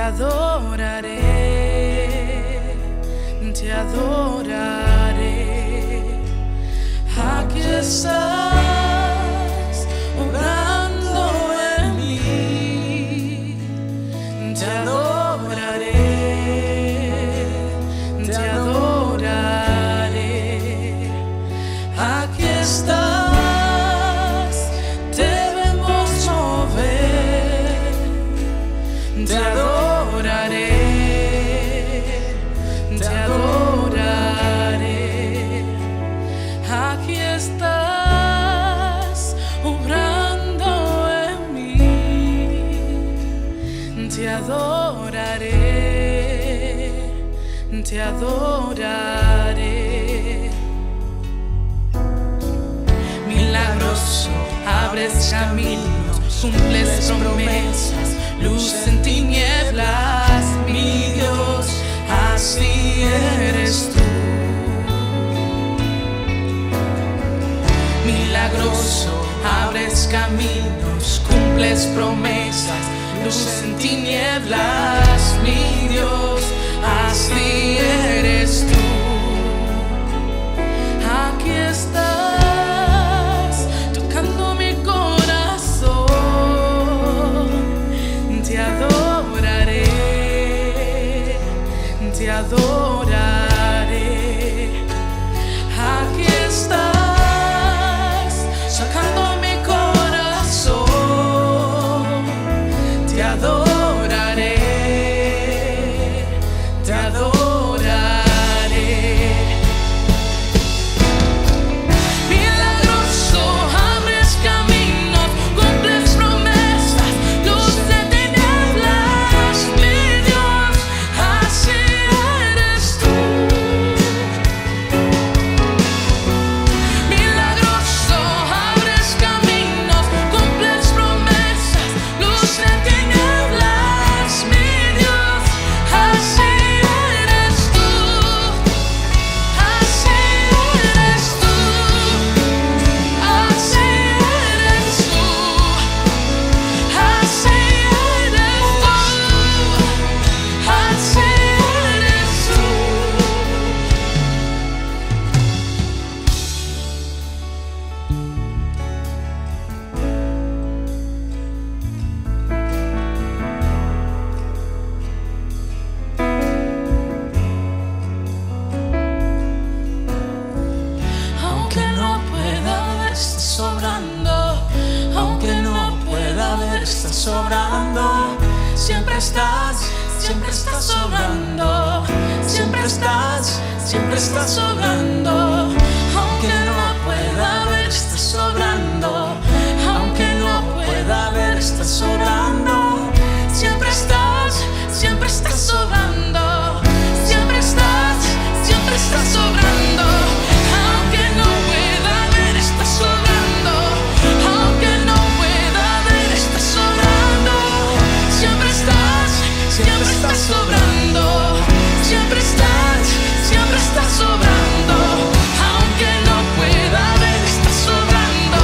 adoraré, te adoraré. Aquí estás obrando en mí, te adoraré, te adoraré. Aquí estás, debemos mover, te adoraré, te adoraré. Aquí estás obrando en mí, te adoraré, te adoraré. Milagroso, abres caminos, cumples promesas, luz en tinieblas, mi Dios, así eres tú. Milagroso, abres caminos, cumples promesas, luz en tinieblas, mi Dios, así eres tú. Aquí estás, tocando mi corazón, te adoraré, te adoraré. Aquí estás, sacando mi corazón, te adoraré, te adoraré. Milagroso, abres caminos, cumples promesas, luz de tinieblas, mi Dios, así eres tú. Milagroso, abres caminos, cumples promesas, luz de tinieblas, mi Dios, así eres tú, así eres tú, así eres tú, así eres tú, así eres tú. Aunque no pueda ver, estás sobrando. Aunque no pueda ver, estás sobrando. Siempre estás sobrando. Siempre estás sobrando. Aunque no pueda ver, estás sobrando. Aunque no pueda ver, estás sobrando. Siempre estás sobrando. Siempre estás sobrando. Aunque no pueda ver, estás sobrando. Aunque no pueda ver, estás sobrando. Siempre estás sobrando. Siempre estás sobrando. Aunque no pueda ver, estás sobrando.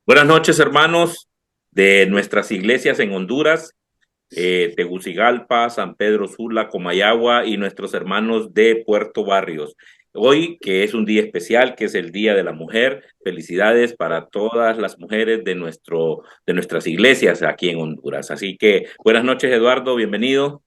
Buenas noches, hermanos de nuestras iglesias en Honduras, Tegucigalpa, San Pedro Sula, Comayagua y nuestros hermanos de Puerto Barrios. Hoy, que es un día especial, que es el Día de la Mujer, felicidades para todas las mujeres de nuestras iglesias aquí en Honduras. Así que buenas noches, Eduardo, bienvenido.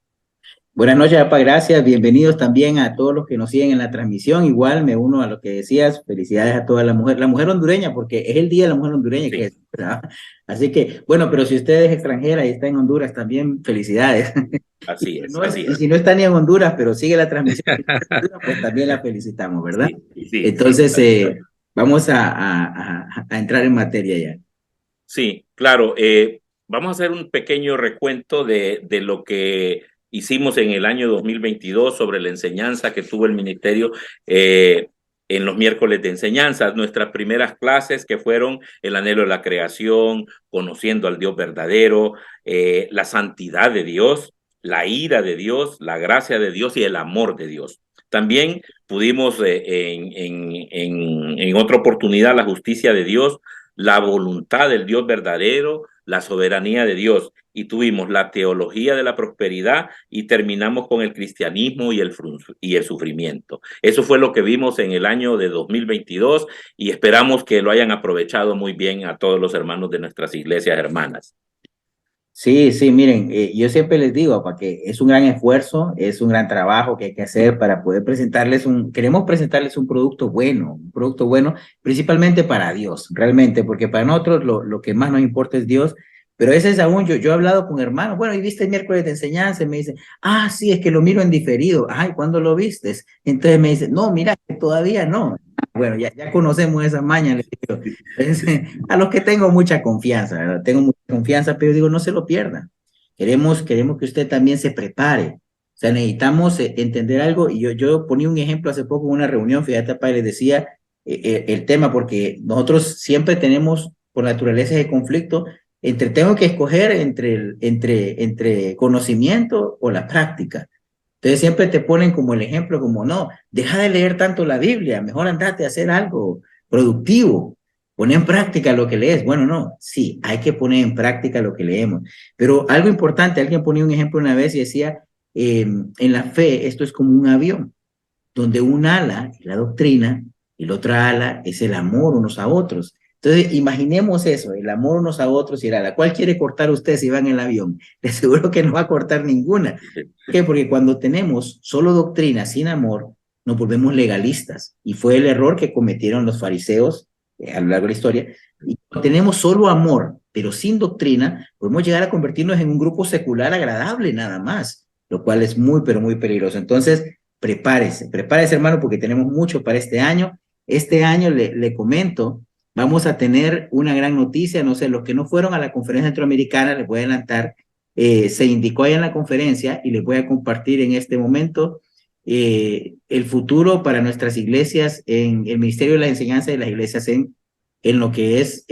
Buenas noches, Apa, gracias. Bienvenidos también a todos los que nos siguen en la transmisión. Igual me uno a lo que decías. Felicidades a toda la mujer hondureña, porque es el Día de la Mujer Hondureña que Sí, es, ¿verdad? Así que, bueno, pero si usted es extranjera y está en Honduras, también felicidades. así es, Y así es. si no está ni en Honduras, pero sigue la transmisión, pues también la felicitamos, ¿verdad? Sí, sí, sí, Entonces, así es. vamos a entrar en materia ya. Sí, claro. Vamos a hacer un pequeño recuento de lo que hicimos en el año 2022 sobre la enseñanza que tuvo el ministerio en los miércoles de enseñanza. Nuestras primeras clases que fueron el anhelo de la creación, conociendo al Dios verdadero, la santidad de Dios, la ira de Dios, la gracia de Dios y el amor de Dios. También pudimos en otra oportunidad la justicia de Dios, la voluntad del Dios verdadero, la soberanía de Dios. Y tuvimos la teología de la prosperidad y terminamos con el cristianismo y el sufrimiento. Eso fue lo que vimos en el año de 2022 y esperamos que lo hayan aprovechado muy bien a todos los hermanos de nuestras iglesias hermanas. Sí, sí, miren, yo siempre les digo, para que es un gran esfuerzo, es un gran trabajo que hay que hacer para poder queremos presentarles un producto bueno, principalmente para Dios, realmente, porque para nosotros lo que más nos importa es Dios, pero ese es aún, yo he hablado con hermanos, bueno, y viste el miércoles de enseñanza, y me dicen, ah, sí, es que lo miro en diferido, ay, ¿cuándo lo vistes? Entonces me dicen, no, mira, que todavía no. Bueno, ya conocemos esa maña, les digo. A los que tengo mucha confianza, ¿verdad? Tengo mucha confianza, pero digo, no se lo pierda. Queremos que usted también se prepare. O sea, necesitamos entender algo. Y yo ponía un ejemplo hace poco en una reunión, fíjate, padre, les decía el tema, porque nosotros siempre tenemos, por naturaleza de conflicto, tengo que escoger entre conocimiento o la práctica. Entonces siempre te ponen como el ejemplo, como no, deja de leer tanto la Biblia, mejor andate a hacer algo productivo, pon en práctica lo que lees. Bueno, no, sí, hay que poner en práctica lo que leemos. Pero algo importante, alguien ponía un ejemplo una vez y decía, en la fe esto es como un avión, donde un ala es la doctrina y la otra ala es el amor unos a otros. Entonces, imaginemos eso, el amor unos a otros y el ala. ¿Cuál quiere cortar usted si va en el avión? De seguro que no va a cortar ninguna. ¿Por qué? Porque cuando tenemos solo doctrina sin amor, nos volvemos legalistas. Y fue el error que cometieron los fariseos a lo largo de la historia. Y cuando tenemos solo amor, pero sin doctrina, podemos llegar a convertirnos en un grupo secular agradable nada más, lo cual es muy, pero muy peligroso. Entonces, prepárese hermano, porque tenemos mucho para este año. Este año le comento, vamos a tener una gran noticia, no sé, los que no fueron a la conferencia centroamericana, les voy a adelantar, se indicó ahí en la conferencia y les voy a compartir en este momento el futuro para nuestras iglesias en el Ministerio de la Enseñanza de las Iglesias en lo que es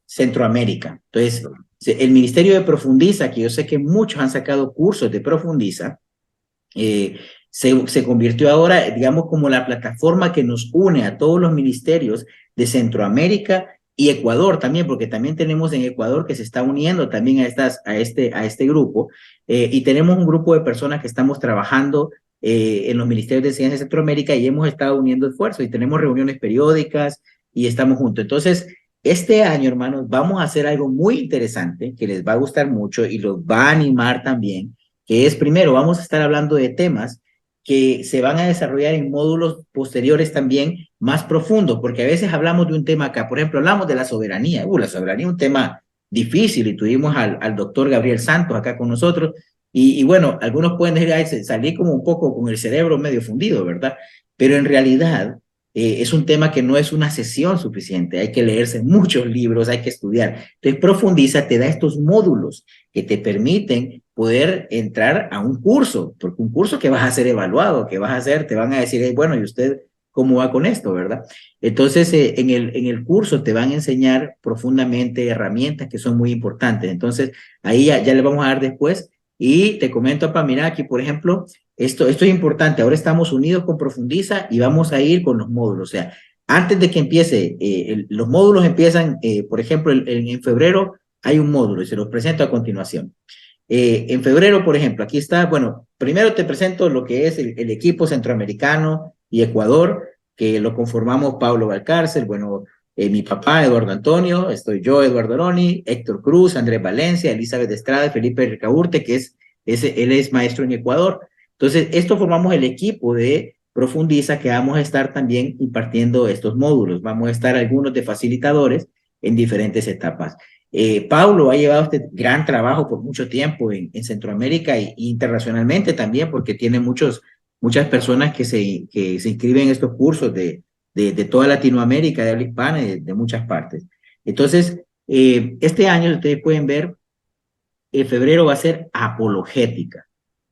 Centroamérica. Entonces, el Ministerio de Profundiza, que yo sé que muchos han sacado cursos de Profundiza, se convirtió ahora, digamos, como la plataforma que nos une a todos los ministerios de Centroamérica y Ecuador también, porque también tenemos en Ecuador que se está uniendo también a este grupo, y tenemos un grupo de personas que estamos trabajando en los ministerios de enseñanza de Centroamérica y hemos estado uniendo esfuerzos y tenemos reuniones periódicas y estamos juntos. Entonces, este año, hermanos, vamos a hacer algo muy interesante que les va a gustar mucho y los va a animar también, que es, primero, vamos a estar hablando de temas que se van a desarrollar en módulos posteriores también más profundos, porque a veces hablamos de un tema acá, por ejemplo, hablamos de la soberanía. La soberanía es un tema difícil y tuvimos al doctor Gabriel Santos acá con nosotros, y bueno, algunos pueden decir, ay, salí como un poco con el cerebro medio fundido, ¿verdad? Pero en realidad es un tema que no es una sesión suficiente, hay que leerse muchos libros, hay que estudiar. Entonces, Profundiza te da estos módulos que te permiten poder entrar a un curso, porque un curso que vas a ser evaluado, que vas a hacer, te van a decir, hey, bueno, ¿y usted cómo va con esto, verdad? Entonces, en el curso te van a enseñar profundamente herramientas que son muy importantes. Entonces, ahí ya le vamos a dar después. Y te comento, para mira, aquí, por ejemplo, esto es importante. Ahora estamos unidos con Profundiza y vamos a ir con los módulos. O sea, antes de que empiece, los módulos empiezan, por ejemplo, en febrero hay un módulo y se los presento a continuación. En febrero, por ejemplo, aquí está, bueno, primero te presento lo que es el equipo centroamericano y Ecuador, que lo conformamos Pablo Valcárcel, bueno, mi papá, Eduardo Antonio, estoy yo, Eduardo Aroni, Héctor Cruz, Andrés Valencia, Elizabeth Estrada, Felipe Ricaurte, él es maestro en Ecuador. Entonces, esto formamos el equipo de Profundiza, que vamos a estar también impartiendo estos módulos. Vamos a estar algunos de facilitadores en diferentes etapas. Paulo ha llevado este gran trabajo por mucho tiempo en Centroamérica e internacionalmente también, porque tiene muchas personas que se inscriben en estos cursos de toda Latinoamérica, de habla hispana y de muchas partes. Entonces, este año, ustedes pueden ver, en febrero va a ser apologética.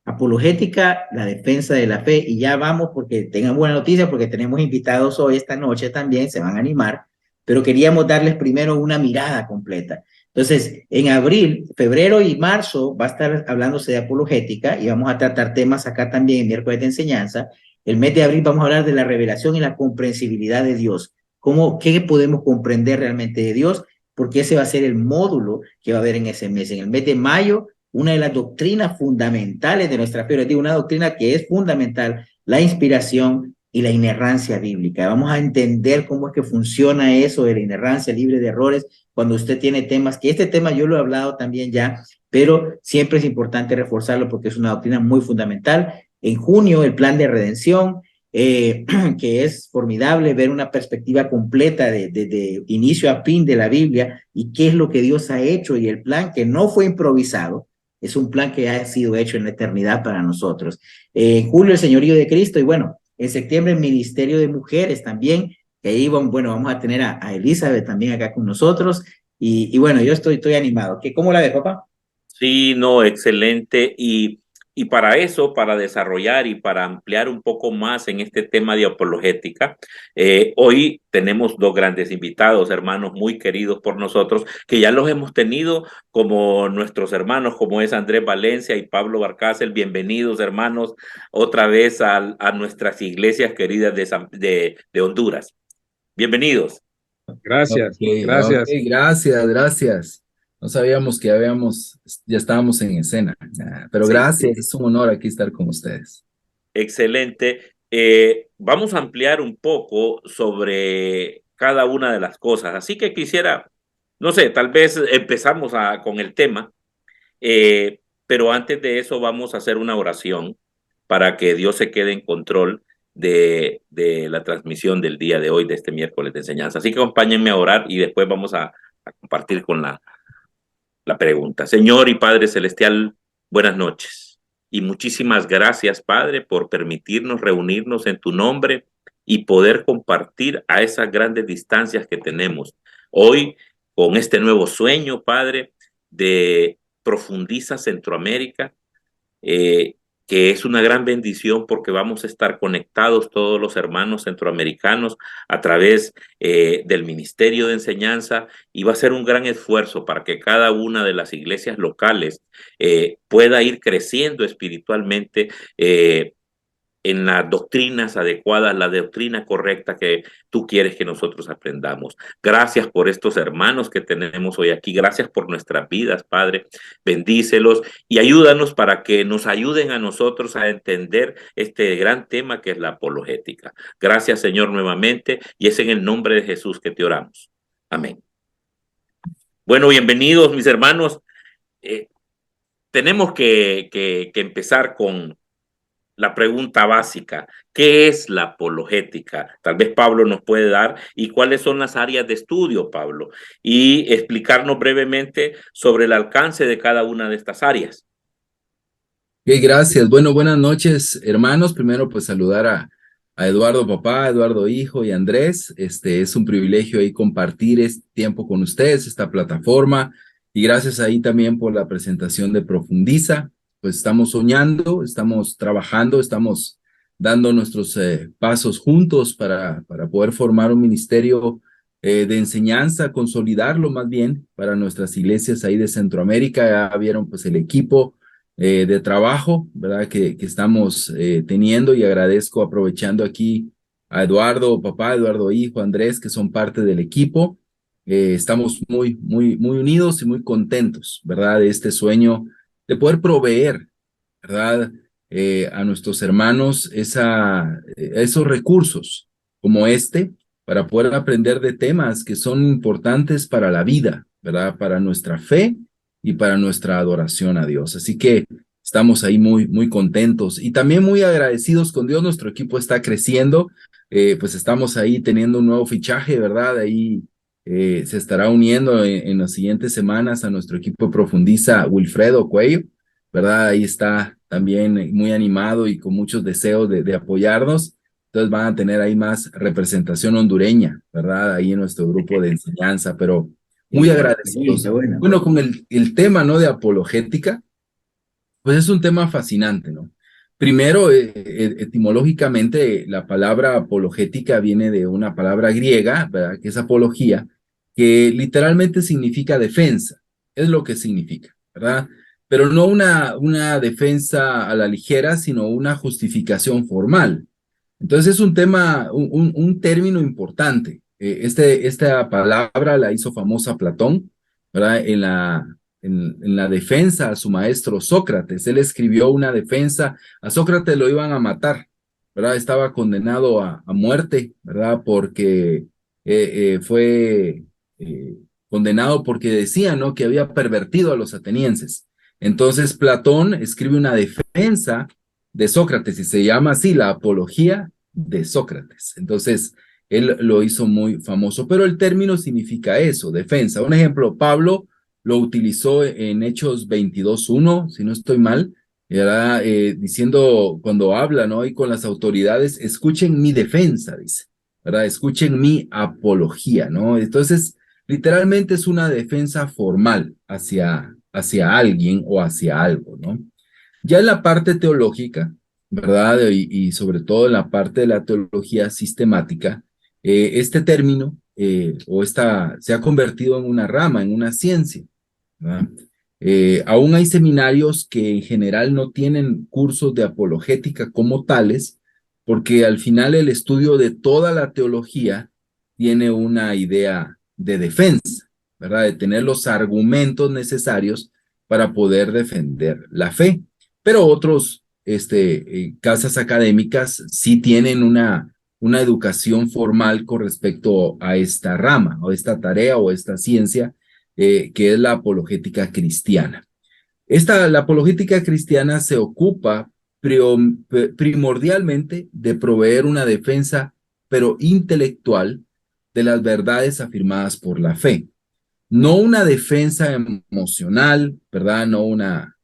Apologética, la defensa de la fe, y ya vamos porque tengan buena noticia, porque tenemos invitados hoy, esta noche también, se van a animar, pero queríamos darles primero una mirada completa. Entonces, en abril, febrero y marzo va a estar hablándose de apologética y vamos a tratar temas acá también en miércoles de enseñanza. El mes de abril vamos a hablar de la revelación y la comprensibilidad de Dios. ¿Qué podemos comprender realmente de Dios? Porque ese va a ser el módulo que va a haber en ese mes. En el mes de mayo, una de las doctrinas fundamentales de nuestra fe, les digo, una doctrina que es fundamental, la inspiración y la inerrancia bíblica. Vamos a entender cómo es que funciona eso de la inerrancia libre de errores cuando usted tiene temas, que este tema yo lo he hablado también ya, pero siempre es importante reforzarlo porque es una doctrina muy fundamental. En junio, el plan de redención, que es formidable ver una perspectiva completa de inicio a fin de la Biblia y qué es lo que Dios ha hecho, y el plan que no fue improvisado, es un plan que ha sido hecho en la eternidad para nosotros. En julio, el Señorío de Cristo, y bueno, en septiembre el Ministerio de Mujeres también, que ahí bueno, vamos a tener a Elizabeth también acá con nosotros, y bueno, yo estoy animado. ¿Cómo la ves, papá? Sí, no, excelente. Y para eso, para desarrollar y para ampliar un poco más en este tema de apologética, hoy tenemos dos grandes invitados, hermanos muy queridos por nosotros, que ya los hemos tenido como nuestros hermanos, como es Andrés Valencia y Pablo Valcárcel. Bienvenidos, hermanos, otra vez a nuestras iglesias queridas de Honduras. Bienvenidos. Gracias, gracias. Okay, gracias. No sabíamos que ya estábamos en escena, pero Sí, gracias, sí. es un honor aquí estar con ustedes. Excelente. Vamos a ampliar un poco sobre cada una de las cosas. Así que quisiera, no sé, tal vez empezamos con el tema, pero antes de eso vamos a hacer una oración para que Dios se quede en control de la transmisión del día de hoy, de este miércoles de enseñanza. Así que acompáñenme a orar y después vamos a compartir con la pregunta. Señor y Padre Celestial, buenas noches. Y muchísimas gracias, Padre, por permitirnos reunirnos en tu nombre y poder compartir a esas grandes distancias que tenemos hoy con este nuevo sueño, Padre, de Profundiza Centroamérica, que es una gran bendición porque vamos a estar conectados todos los hermanos centroamericanos a través del Ministerio de Enseñanza, y va a ser un gran esfuerzo para que cada una de las iglesias locales pueda ir creciendo espiritualmente en las doctrinas adecuadas, la doctrina correcta que tú quieres que nosotros aprendamos. Gracias por estos hermanos que tenemos hoy aquí. Gracias por nuestras vidas, Padre. Bendícelos y ayúdanos para que nos ayuden a nosotros a entender este gran tema que es la apologética. Gracias, Señor, nuevamente, y es en el nombre de Jesús que te oramos. Amén. Bueno, bienvenidos, mis hermanos. Tenemos que empezar con la pregunta básica: ¿qué es la apologética? Tal vez Pablo nos puede dar, y cuáles son las áreas de estudio, Pablo, y explicarnos brevemente sobre el alcance de cada una de estas áreas. Okay, gracias. Bueno, buenas noches, hermanos. Primero, pues saludar a Eduardo papá, Eduardo hijo y Andrés. Es un privilegio ahí compartir este tiempo con ustedes, esta plataforma, y gracias ahí también por la presentación de Profundiza. Pues estamos soñando, estamos trabajando, estamos dando nuestros pasos juntos para poder formar un ministerio de enseñanza, consolidarlo más bien para nuestras iglesias ahí de Centroamérica. Ya vieron pues el equipo de trabajo, ¿verdad? Que estamos teniendo, y agradezco aprovechando aquí a Eduardo, papá, Eduardo, hijo, Andrés, que son parte del equipo. Estamos muy unidos y muy contentos, ¿verdad? De este sueño de poder proveer, ¿verdad? A nuestros hermanos esos recursos como este para poder aprender de temas que son importantes para la vida, ¿verdad? Para nuestra fe y para nuestra adoración a Dios. Así que estamos ahí muy contentos y también muy agradecidos con Dios. Nuestro equipo está creciendo, pues estamos ahí teniendo un nuevo fichaje, ¿verdad? Ahí se estará uniendo en las siguientes semanas a nuestro equipo Profundiza Wilfredo Cuello, ¿verdad? Ahí está también muy animado y con muchos deseos de apoyarnos. Entonces van a tener ahí más representación hondureña, ¿verdad? Ahí en nuestro grupo de enseñanza, pero muy agradecidos. Bueno, con el tema, ¿no? De apologética, pues es un tema fascinante, ¿no? Primero, etimológicamente, la palabra apologética viene de una palabra griega, ¿verdad? Que es apología, que literalmente significa defensa, es lo que significa, ¿verdad? Pero no una defensa a la ligera, sino una justificación formal. Entonces es un tema, un término importante. Esta palabra la hizo famosa Platón, ¿verdad? En la defensa a su maestro Sócrates. Él escribió una defensa, a Sócrates lo iban a matar, ¿verdad? Estaba condenado a muerte, ¿verdad? Porque fue condenado porque decía, ¿no? Que había pervertido a los atenienses. Entonces Platón escribe una defensa de Sócrates y se llama así la apología de Sócrates. Entonces él lo hizo muy famoso, pero el término significa eso, defensa. Un ejemplo, Pablo lo utilizó en Hechos 22:1, si no estoy mal, era diciendo cuando habla, ¿no? Y con las autoridades, escuchen mi defensa, dice, ¿verdad? Escuchen mi apología, ¿no? Entonces, literalmente es una defensa formal hacia alguien o hacia algo, ¿no? Ya en la parte teológica, ¿verdad? Y sobre todo en la parte de la teología sistemática, este término se ha convertido en una rama, en una ciencia, ¿verdad? Aún hay seminarios que en general no tienen cursos de apologética como tales, porque al final el estudio de toda la teología tiene una idea de defensa, ¿verdad? De tener los argumentos necesarios para poder defender la fe. Pero otros casas académicas sí tienen una educación formal con respecto a esta rama, o esta tarea, o esta ciencia, que es la apologética cristiana. La apologética cristiana se ocupa primordialmente de proveer una defensa, pero intelectual, de las verdades afirmadas por la fe. No una defensa emocional, ¿verdad? No una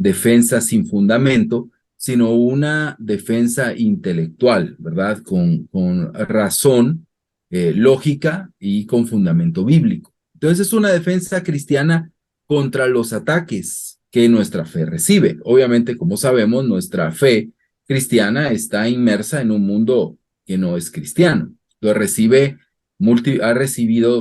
defensa sin fundamento, sino una defensa intelectual, ¿verdad? Con razón, lógica y con fundamento bíblico. Entonces es una defensa cristiana contra los ataques que nuestra fe recibe. Obviamente, como sabemos, nuestra fe cristiana está inmersa en un mundo que no es cristiano. Lo ha recibido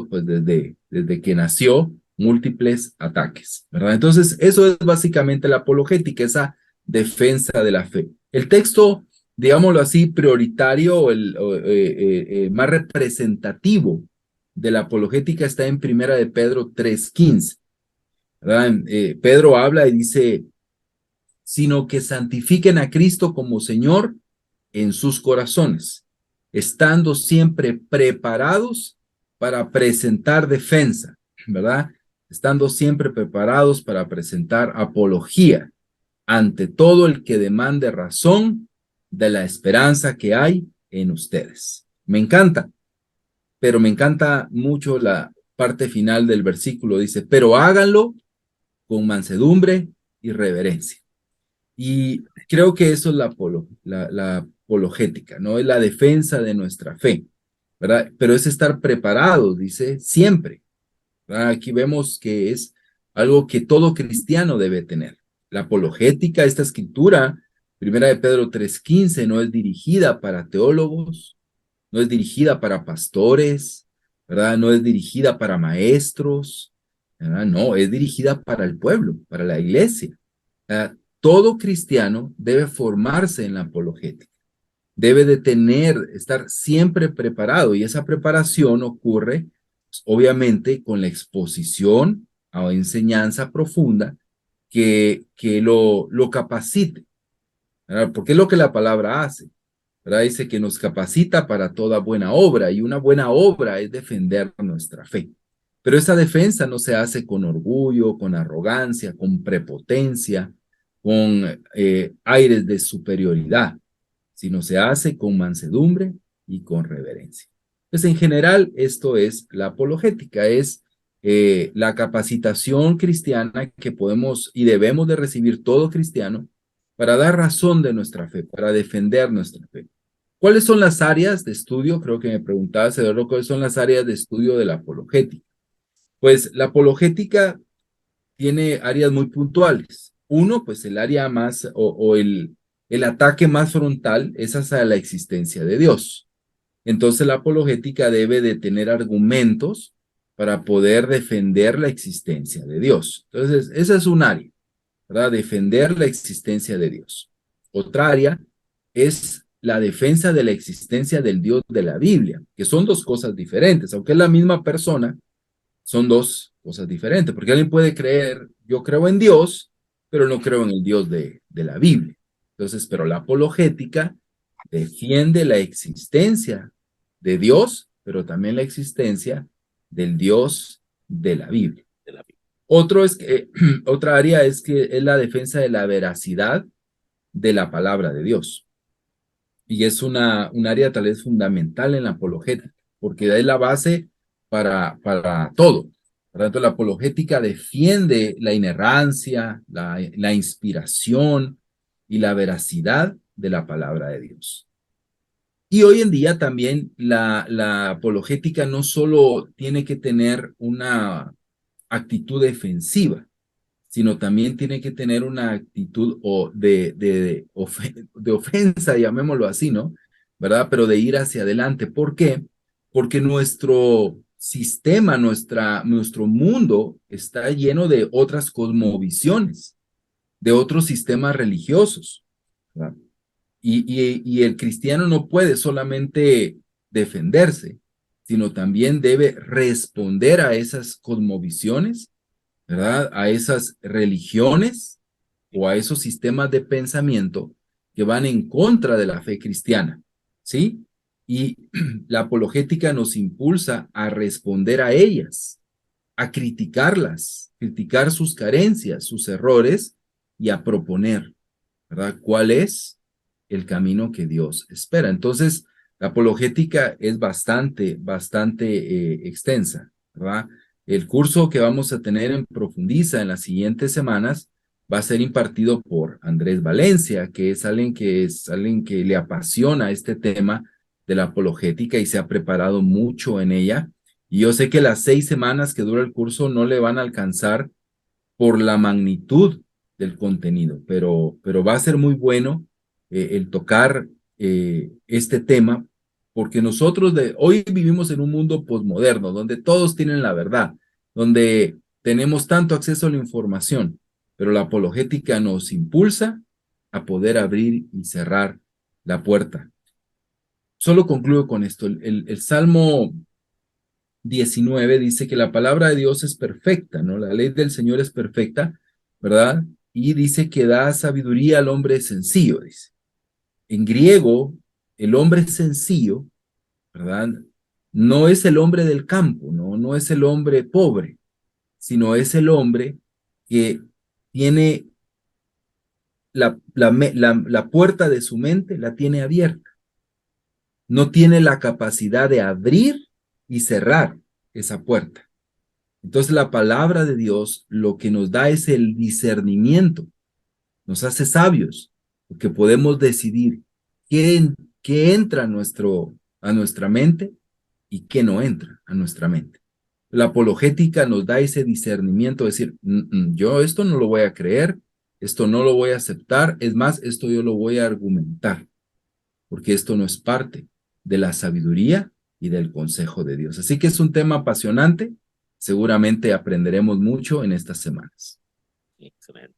pues desde que nació múltiples ataques, ¿verdad? Entonces, eso es básicamente la apologética, esa defensa de la fe. El texto, digámoslo así, prioritario, más representativo de la apologética está en Primera de Pedro 3:15, ¿verdad? Pedro habla y dice, sino que santifiquen a Cristo como Señor en sus corazones, estando siempre preparados para presentar defensa, ¿verdad? Estando siempre preparados para presentar apología ante todo el que demande razón de la esperanza que hay en ustedes. Me encanta, pero me encanta mucho la parte final del versículo, dice, pero háganlo con mansedumbre y reverencia. Y creo que eso es la apologética, ¿no? Es la defensa de nuestra fe, ¿verdad? Pero es estar preparados, dice, siempre, ¿verdad? Aquí vemos que es algo que todo cristiano debe tener. La apologética, esta escritura, Primera de Pedro 3:15, no es dirigida para teólogos, no es dirigida para pastores, ¿verdad? No es dirigida para maestros, ¿verdad? No, es dirigida para el pueblo, para la iglesia. Todo cristiano debe formarse en la apologética, debe de estar siempre preparado, y esa preparación ocurre, pues, obviamente, con la exposición a enseñanza profunda que lo capacite, ¿verdad? Porque es lo que la palabra hace, ¿verdad? Dice que nos capacita para toda buena obra, y una buena obra es defender nuestra fe. Pero esa defensa no se hace con orgullo, con arrogancia, con prepotencia, con aires de superioridad, sino se hace con mansedumbre y con reverencia. Pues en general esto es la apologética, es la capacitación cristiana que podemos y debemos de recibir todo cristiano para dar razón de nuestra fe, para defender nuestra fe. ¿Cuáles son las áreas de estudio? Creo que me preguntabas, Eduardo, ¿cuáles son las áreas de estudio de la apologética? Pues la apologética tiene áreas muy puntuales. Uno, pues el área más o el ataque más frontal es hacia la existencia de Dios. Entonces la apologética debe de tener argumentos para poder defender la existencia de Dios. Entonces, esa es un área, ¿verdad? Defender la existencia de Dios. Otra área es la defensa de la existencia del Dios de la Biblia, que son dos cosas diferentes, aunque es la misma persona, son dos cosas diferentes, porque alguien puede creer, yo creo en Dios, pero no creo en el Dios de la Biblia. Entonces, pero la apologética defiende la existencia de Dios, pero también la existencia del Dios de la Biblia. Otra área es que es la defensa de la veracidad de la palabra de Dios. Y es un área tal vez fundamental en la apologética, porque es la base para todo. Por lo tanto, la apologética defiende la inerrancia, la inspiración y la veracidad de la palabra de Dios. Y hoy en día también la apologética no solo tiene que tener una actitud defensiva, sino también tiene que tener una actitud de ofensa, llamémoslo así, ¿no? ¿Verdad? Pero de ir hacia adelante. ¿Por qué? Porque nuestro sistema, nuestro mundo está lleno de otras cosmovisiones, de otros sistemas religiosos, ¿verdad? Y el cristiano no puede solamente defenderse, sino también debe responder a esas cosmovisiones, ¿verdad? A esas religiones o a esos sistemas de pensamiento que van en contra de la fe cristiana, ¿sí? Y la apologética nos impulsa a responder a ellas, a criticarlas, criticar sus carencias, sus errores y a proponer, ¿verdad? ¿Cuál es el camino que Dios espera? Entonces, la apologética es bastante extensa, ¿verdad? El curso que vamos a tener en Profundiza en las siguientes semanas va a ser impartido por Andrés Valencia, que es alguien que le apasiona este tema de la apologética y se ha preparado mucho en ella. Y yo sé que las 6 semanas que dura el curso no le van a alcanzar por la magnitud del contenido, pero va a ser muy bueno el tocar este tema, porque nosotros hoy vivimos en un mundo posmoderno, donde todos tienen la verdad, donde tenemos tanto acceso a la información, pero la apologética nos impulsa a poder abrir y cerrar la puerta. Solo concluyo con esto. El Salmo 19 dice que la palabra de Dios es perfecta, ¿no? La ley del Señor es perfecta, ¿verdad? Y dice que da sabiduría al hombre sencillo, dice. En griego, el hombre sencillo, ¿verdad? No es el hombre del campo, no es el hombre pobre, sino es el hombre que tiene la puerta de su mente, la tiene abierta. No tiene la capacidad de abrir y cerrar esa puerta. Entonces la palabra de Dios lo que nos da es el discernimiento, nos hace sabios, porque podemos decidir qué entra a nuestra mente y qué no entra a nuestra mente. La apologética nos da ese discernimiento, de decir, yo esto no lo voy a creer, esto no lo voy a aceptar, es más, esto yo lo voy a argumentar, porque esto no es parte de la sabiduría y del consejo de Dios. Así que es un tema apasionante, seguramente aprenderemos mucho en estas semanas. Excelente.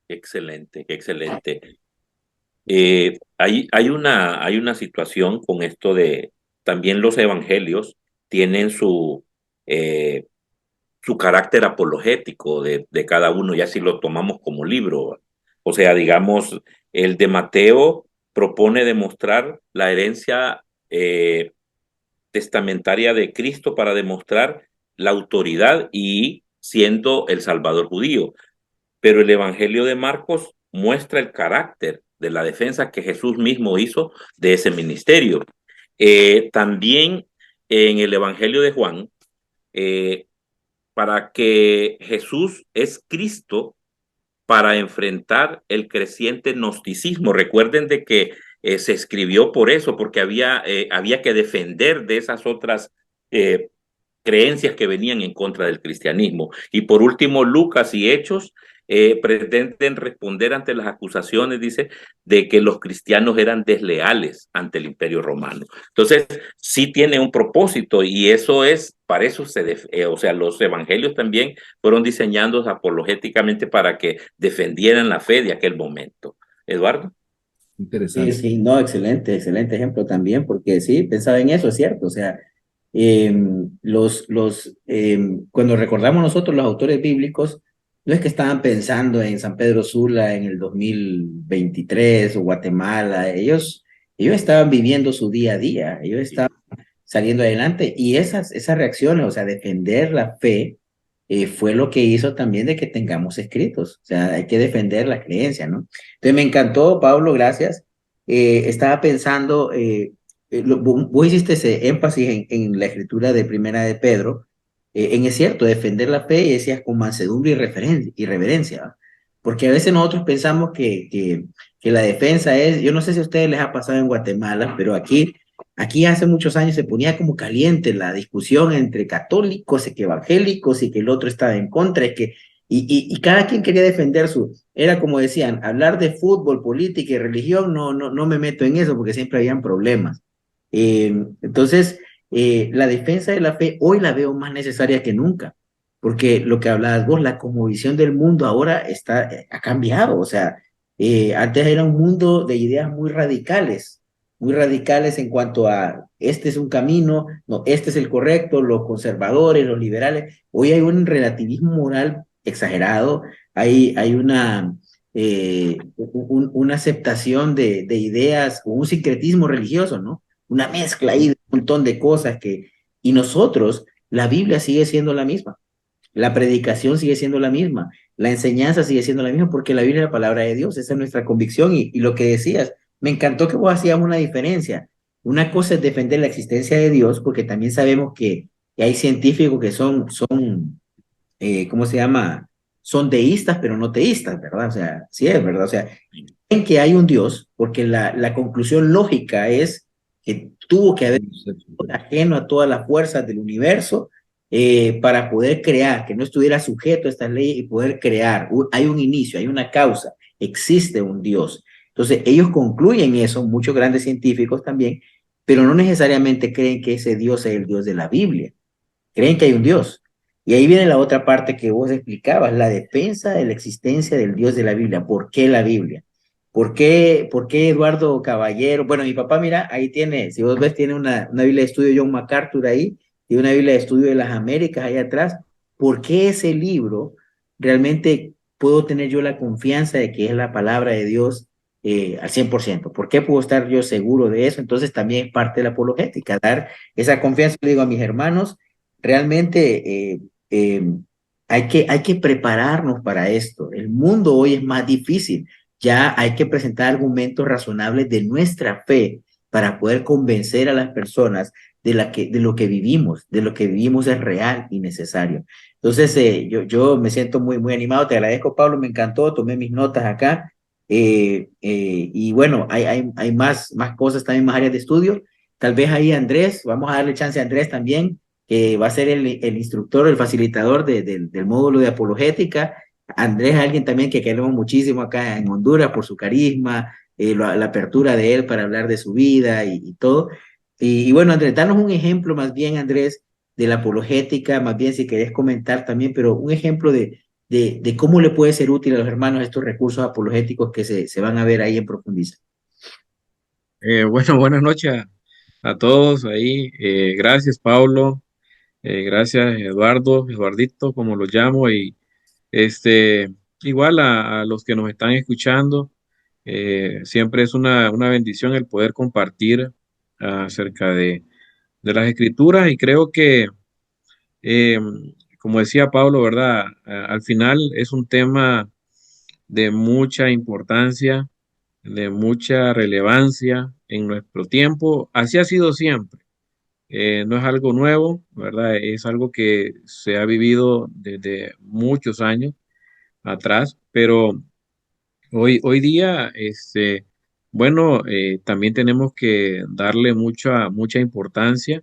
Excelente, excelente. Hay una situación con esto de también los evangelios tienen su carácter apologético de cada uno, ya si lo tomamos como libro. O sea, digamos, el de Mateo propone demostrar la herencia testamentaria de Cristo para demostrar la autoridad y siendo el Salvador judío. Pero el Evangelio de Marcos muestra el carácter de la defensa que Jesús mismo hizo de ese ministerio. También en el Evangelio de Juan, para que Jesús es Cristo para enfrentar el creciente gnosticismo. Recuerden de que se escribió por eso, porque había que defender de esas otras creencias que venían en contra del cristianismo. Y por último, Lucas y Hechos pretenden responder ante las acusaciones, dice, de que los cristianos eran desleales ante el Imperio Romano. Entonces, sí tiene un propósito y eso es, para eso o sea, los evangelios también fueron diseñados apologéticamente para que defendieran la fe de aquel momento. Eduardo. Sí, Interesante. sí, no, excelente, excelente ejemplo también, porque sí, pensaba en eso, es cierto, o sea, cuando recordamos nosotros los autores bíblicos, no es que estaban pensando en San Pedro Sula en el 2023 o Guatemala, ellos estaban viviendo su día a día, ellos estaban saliendo adelante y esas reacciones, o sea, defender la fe, fue lo que hizo también de que tengamos escritos, o sea, hay que defender la creencia, ¿no? Entonces me encantó, Pablo, gracias. Estaba pensando, vos hiciste ese énfasis en la escritura de Primera de Pedro, es cierto, defender la fe y decías con mansedumbre y reverencia, ¿va? Porque a veces nosotros pensamos que la defensa es, yo no sé si a ustedes les ha pasado en Guatemala, pero aquí hace muchos años se ponía como caliente la discusión entre católicos y que evangélicos y que el otro estaba en contra, y cada quien quería defender era como decían, hablar de fútbol, política y religión, no me meto en eso porque siempre habían problemas. Entonces, la defensa de la fe hoy la veo más necesaria que nunca, porque lo que hablabas vos, la cosmovisión del mundo ahora ha cambiado, o sea, antes era un mundo de ideas muy radicales en cuanto a este es un camino, no, este es el correcto, los conservadores, los liberales. Hoy hay un relativismo moral exagerado, hay una aceptación de ideas, un sincretismo religioso, ¿no? Una mezcla ahí de un montón de cosas y nosotros, la Biblia sigue siendo la misma, la predicación sigue siendo la misma, la enseñanza sigue siendo la misma porque la Biblia es la palabra de Dios, esa es nuestra convicción y lo que decías, me encantó que vos hacías una diferencia. Una cosa es defender la existencia de Dios porque también sabemos que hay científicos que ¿cómo se llama? Son deístas, pero no teístas, ¿verdad? O sea, sí es verdad, o sea, creen que hay un Dios porque la conclusión lógica es que tuvo que haber un ajeno a todas las fuerzas del universo para poder crear, que no estuviera sujeto a estas leyes y poder crear. Hay un inicio, hay una causa, existe un Dios. Entonces, ellos concluyen eso, muchos grandes científicos también, pero no necesariamente creen que ese Dios es el Dios de la Biblia. Creen que hay un Dios. Y ahí viene la otra parte que vos explicabas, la defensa de la existencia del Dios de la Biblia. ¿Por qué la Biblia? ¿Por qué Eduardo Caballero? Bueno, mi papá, mira, ahí tiene, si vos ves, tiene una Biblia de estudio John MacArthur ahí, y una Biblia de estudio de las Américas ahí atrás. ¿Por qué ese libro realmente puedo tener yo la confianza de que es la palabra de Dios al 100%? ¿Por qué puedo estar yo seguro de eso? Entonces también es parte de la apologética, dar esa confianza. Le digo a mis hermanos, realmente hay que prepararnos para esto. El mundo hoy es más difícil. Ya hay que presentar argumentos razonables de nuestra fe para poder convencer a las personas de lo que vivimos es real y necesario. Entonces, yo me siento muy, muy animado. Te agradezco, Pablo, me encantó, tomé mis notas acá. Y bueno, hay más cosas, también más áreas de estudio. Tal vez ahí Andrés, vamos a darle chance a Andrés también, que va a ser el instructor, el facilitador del módulo de apologética. Andrés es alguien también que queremos muchísimo acá en Honduras por su carisma, la apertura de él para hablar de su vida y todo. Y bueno, Andrés, danos un ejemplo más bien, Andrés, de la apologética, más bien si querés comentar también, pero un ejemplo de cómo le puede ser útil a los hermanos estos recursos apologéticos que se van a ver ahí en profundidad. Bueno, buenas noches a todos ahí. Gracias, Pablo. Gracias, Eduardo, Eduardito, como lo llamo. Y este, igual a los que nos están escuchando. Siempre es una bendición el poder compartir acerca de las escrituras. Y creo que, eh, como decía Pablo, ¿verdad? Al final es un tema de mucha importancia, de mucha relevancia en nuestro tiempo. Así ha sido siempre. No es algo nuevo, ¿verdad? Es algo que se ha vivido desde muchos años atrás, pero hoy día, bueno, también tenemos que darle mucha importancia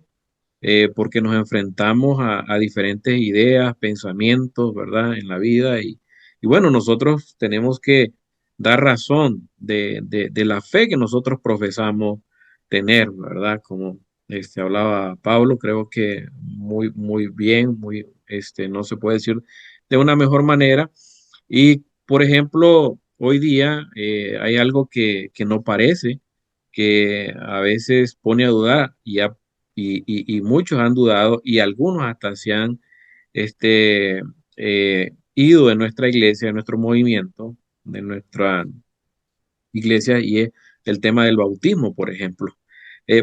porque nos enfrentamos a diferentes ideas, pensamientos, ¿verdad? En la vida y bueno, nosotros tenemos que dar razón de la fe que nosotros profesamos tener, ¿verdad? Como hablaba Pablo, creo que muy bien, no se puede decir de una mejor manera. Y, por ejemplo, hoy día hay algo que no parece, que a veces pone a dudar y muchos han dudado y algunos hasta se han este, ido de nuestra iglesia, de nuestro movimiento, de nuestra iglesia y es el tema del bautismo, por ejemplo.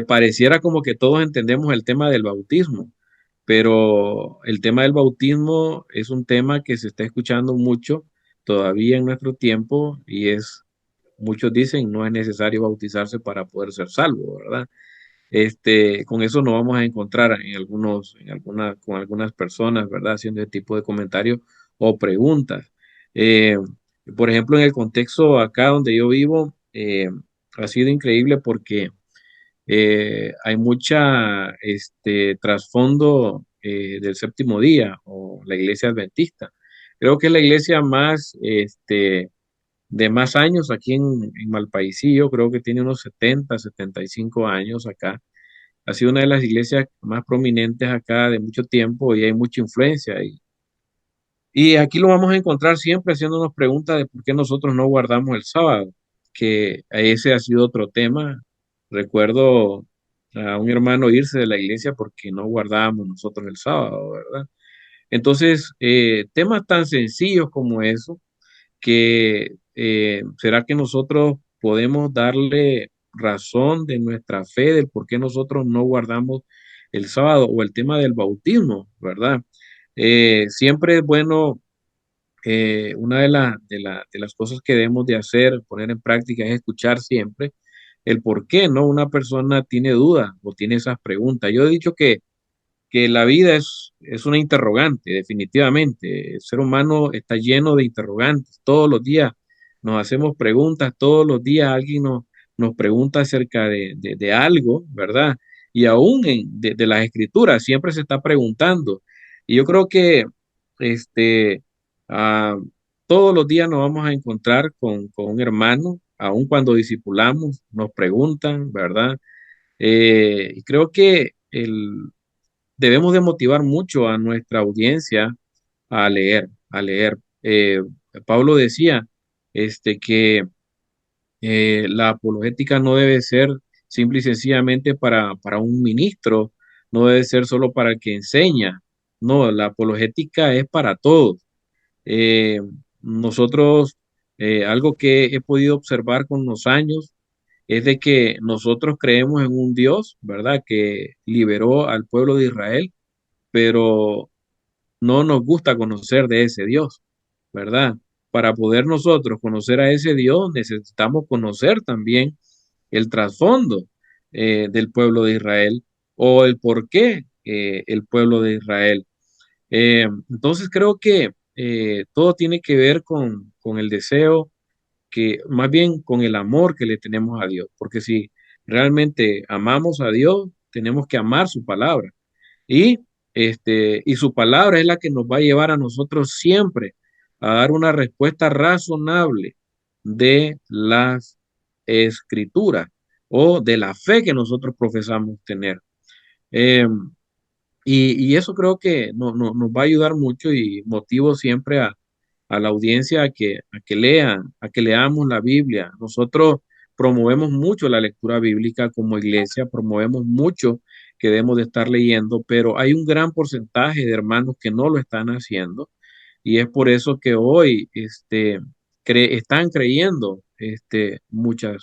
Pareciera como que todos entendemos el tema del bautismo, pero el tema del bautismo es un tema que se está escuchando mucho todavía en nuestro tiempo y muchos dicen, no es necesario bautizarse para poder ser salvo, ¿verdad? Con eso nos vamos a encontrar con algunas personas, ¿verdad? Haciendo este tipo de comentarios o preguntas. Eh, por ejemplo, en el contexto acá donde yo vivo, ha sido increíble porque hay mucha trasfondo del séptimo día o la iglesia adventista. Creo que es la iglesia más, de más años aquí en Malpaisillo, creo que tiene unos 75 años acá. Ha sido una de las iglesias más prominentes acá de mucho tiempo y hay mucha influencia. Y aquí lo vamos a encontrar siempre haciéndonos preguntas de por qué nosotros no guardamos el sábado, que ese ha sido otro tema. Recuerdo a un hermano irse de la iglesia porque no guardábamos nosotros el sábado, ¿verdad? Entonces, temas tan sencillos como eso que será que nosotros podemos darle razón de nuestra fe, del por qué nosotros no guardamos el sábado o el tema del bautismo, ¿verdad? Siempre es bueno, una de las cosas que debemos de hacer, poner en práctica, es escuchar siempre el por qué, ¿no? Una persona tiene dudas o tiene esas preguntas. Yo he dicho que la vida es una interrogante, definitivamente. El ser humano está lleno de interrogantes. Todos los días nos hacemos preguntas, todos los días alguien nos pregunta acerca de algo, ¿verdad? Y aún de las escrituras siempre se está preguntando. Y yo creo que este, ah, todos los días nos vamos a encontrar con un hermano, aun cuando discipulamos, nos preguntan, ¿verdad? Y creo que debemos de motivar mucho a nuestra audiencia a leer, a leer. Pablo decía que la apologética no debe ser simple y sencillamente para un ministro, no debe ser solo para el que enseña. No, la apologética es para todos. Eh, nosotros, algo que he podido observar con los años es de que nosotros creemos en un Dios, ¿verdad? Que liberó al pueblo de Israel, pero no nos gusta conocer de ese Dios, ¿verdad? Para poder nosotros conocer a ese Dios, necesitamos conocer también el trasfondo del pueblo de Israel o el por qué el pueblo de Israel. Entonces creo que todo tiene que ver con el deseo, que más bien con el amor que le tenemos a Dios, porque si realmente amamos a Dios, tenemos que amar su palabra. Y, y su palabra es la que nos va a llevar a nosotros siempre a dar una respuesta razonable de las escrituras o de la fe que nosotros profesamos tener. Eh, y eso creo que nos va a ayudar mucho y motivo siempre a la audiencia a que lean, a que leamos la Biblia. Nosotros promovemos mucho la lectura bíblica como iglesia, promovemos mucho que debemos de estar leyendo, pero hay un gran porcentaje de hermanos que no lo están haciendo y es por eso que hoy están creyendo muchas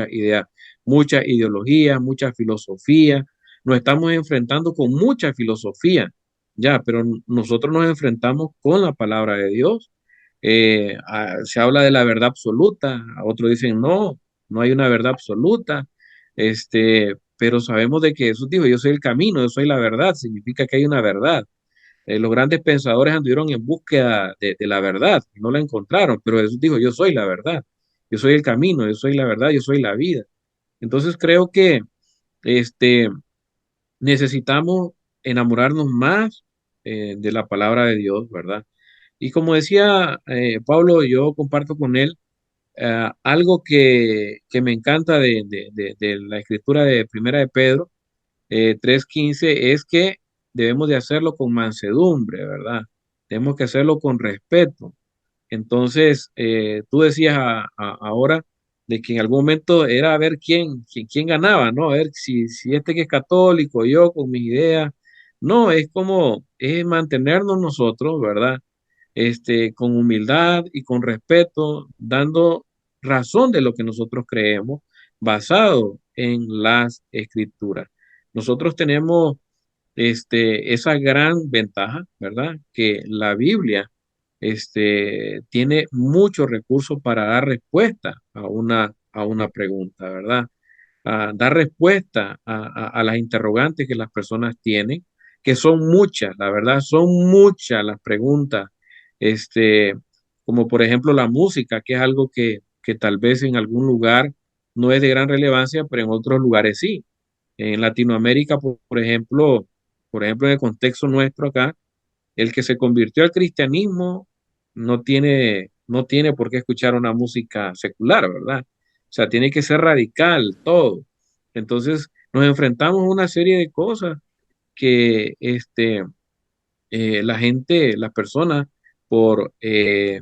ideas, muchas ideologías, mucha filosofía. Nos estamos enfrentando con mucha filosofía, ya, pero nosotros nos enfrentamos con la palabra de Dios. Se habla de la verdad absoluta, otros dicen no, no hay una verdad absoluta, pero sabemos de que Jesús dijo, yo soy el camino, yo soy la verdad, significa que hay una verdad. Los grandes pensadores anduvieron en búsqueda de la verdad y no la encontraron, pero Jesús dijo, yo soy la verdad, yo soy el camino, yo soy la verdad, yo soy la vida. Entonces creo que este, necesitamos enamorarnos más de la palabra de Dios, ¿verdad? Y como decía Pablo, yo comparto con él algo que me encanta de la escritura de Primera de Pedro 3:15 es que debemos de hacerlo con mansedumbre, ¿verdad? Tenemos que hacerlo con respeto. Entonces, tú decías ahora de que en algún momento era a ver quién ganaba, ¿no? A ver si este que es católico, yo con mis ideas. No, es mantenernos nosotros, ¿verdad? Con humildad y con respeto, dando razón de lo que nosotros creemos, basado en las escrituras. Nosotros tenemos esa gran ventaja, ¿verdad? Que la Biblia tiene muchos recursos para dar respuesta a una pregunta, ¿verdad? Dar respuesta a las interrogantes que las personas tienen, que son muchas, la verdad, son muchas las preguntas, este, como por ejemplo la música, que es algo que tal vez en algún lugar no es de gran relevancia, pero en otros lugares sí. En Latinoamérica, por ejemplo, en el contexto nuestro acá, el que se convirtió al cristianismo no tiene por qué escuchar una música secular, ¿verdad? O sea, tiene que ser radical todo. Entonces, nos enfrentamos a una serie de cosas que la gente, las personas, por, eh,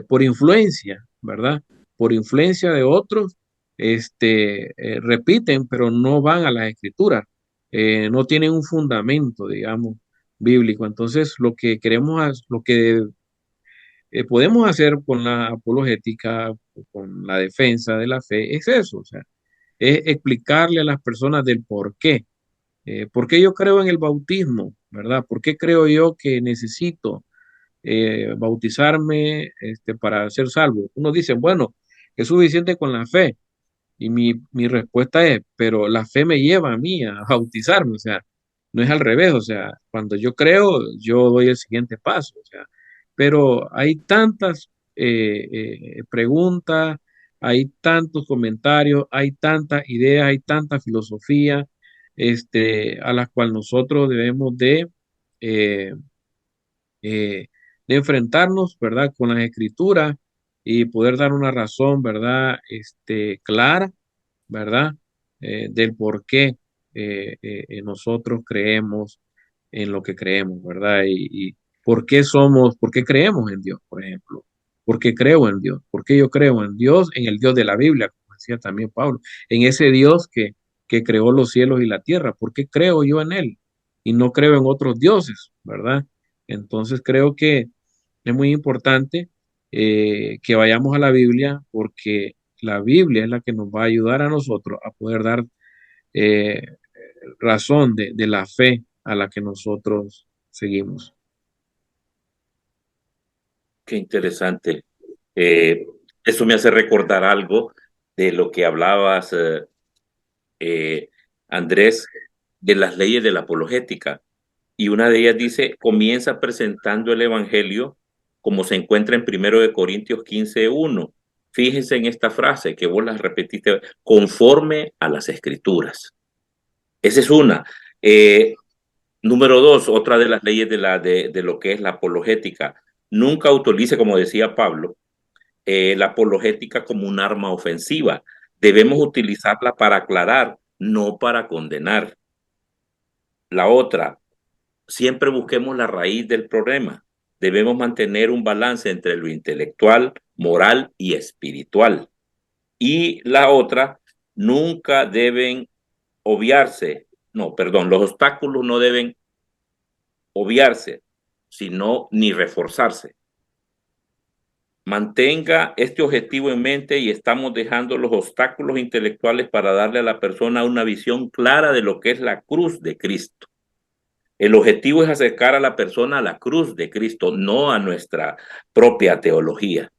por influencia, ¿verdad? Por influencia de otros, repiten, pero no van a las escrituras, no tienen un fundamento, digamos, bíblico. Entonces, lo que podemos hacer con la apologética, con la defensa de la fe, es eso, o sea, es explicarle a las personas del por qué yo creo en el bautismo, ¿verdad? ¿Por qué creo yo que necesito bautizarme para ser salvo? Unos dicen, bueno, es suficiente con la fe. Y mi respuesta es, pero la fe me lleva a mí a bautizarme, o sea, no es al revés, o sea, cuando yo creo, yo doy el siguiente paso, o sea, pero hay tantas preguntas, hay tantos comentarios, hay tantas ideas, hay tanta filosofía, a las cuales nosotros debemos eh, eh, de enfrentarnos, ¿verdad? Con las escrituras y poder dar una razón, ¿verdad? Clara, ¿verdad? Del por qué nosotros creemos en lo que creemos, ¿verdad? Y por qué creemos en Dios, por ejemplo. ¿Por qué creo en Dios? ¿Por qué yo creo en Dios, en el Dios de la Biblia, como decía también Pablo, en ese Dios que creó los cielos y la tierra? ¿Por qué creo yo en Él? Y no creo en otros dioses, ¿verdad? Entonces creo que es muy importante que vayamos a la Biblia porque la Biblia es la que nos va a ayudar a nosotros a poder dar eh, razón de la fe a la que nosotros seguimos. Qué interesante. Eh, Eso me hace recordar algo de lo que hablabas, eh, Andrés, de las leyes de la apologética. Y una de ellas dice, comienza presentando el Evangelio como se encuentra en 1 Corintios 15:1. Fíjense en esta frase que vos la repetiste, conforme a las Escrituras. Esa es una. Número dos, otra de las leyes de lo que es la apologética. Nunca utilice, como decía Pablo, la apologética como un arma ofensiva. Debemos utilizarla para aclarar, no para condenar. La otra, siempre busquemos la raíz del problema. Debemos mantener un balance entre lo intelectual, moral y espiritual. Y la otra, nunca deben obviarse, no, perdón, los obstáculos no deben obviarse, sino ni reforzarse. Mantenga este objetivo en mente y estamos dejando los obstáculos intelectuales para darle a la persona una visión clara de lo que es la cruz de Cristo. El objetivo es acercar a la persona a la cruz de Cristo, no a nuestra propia teología.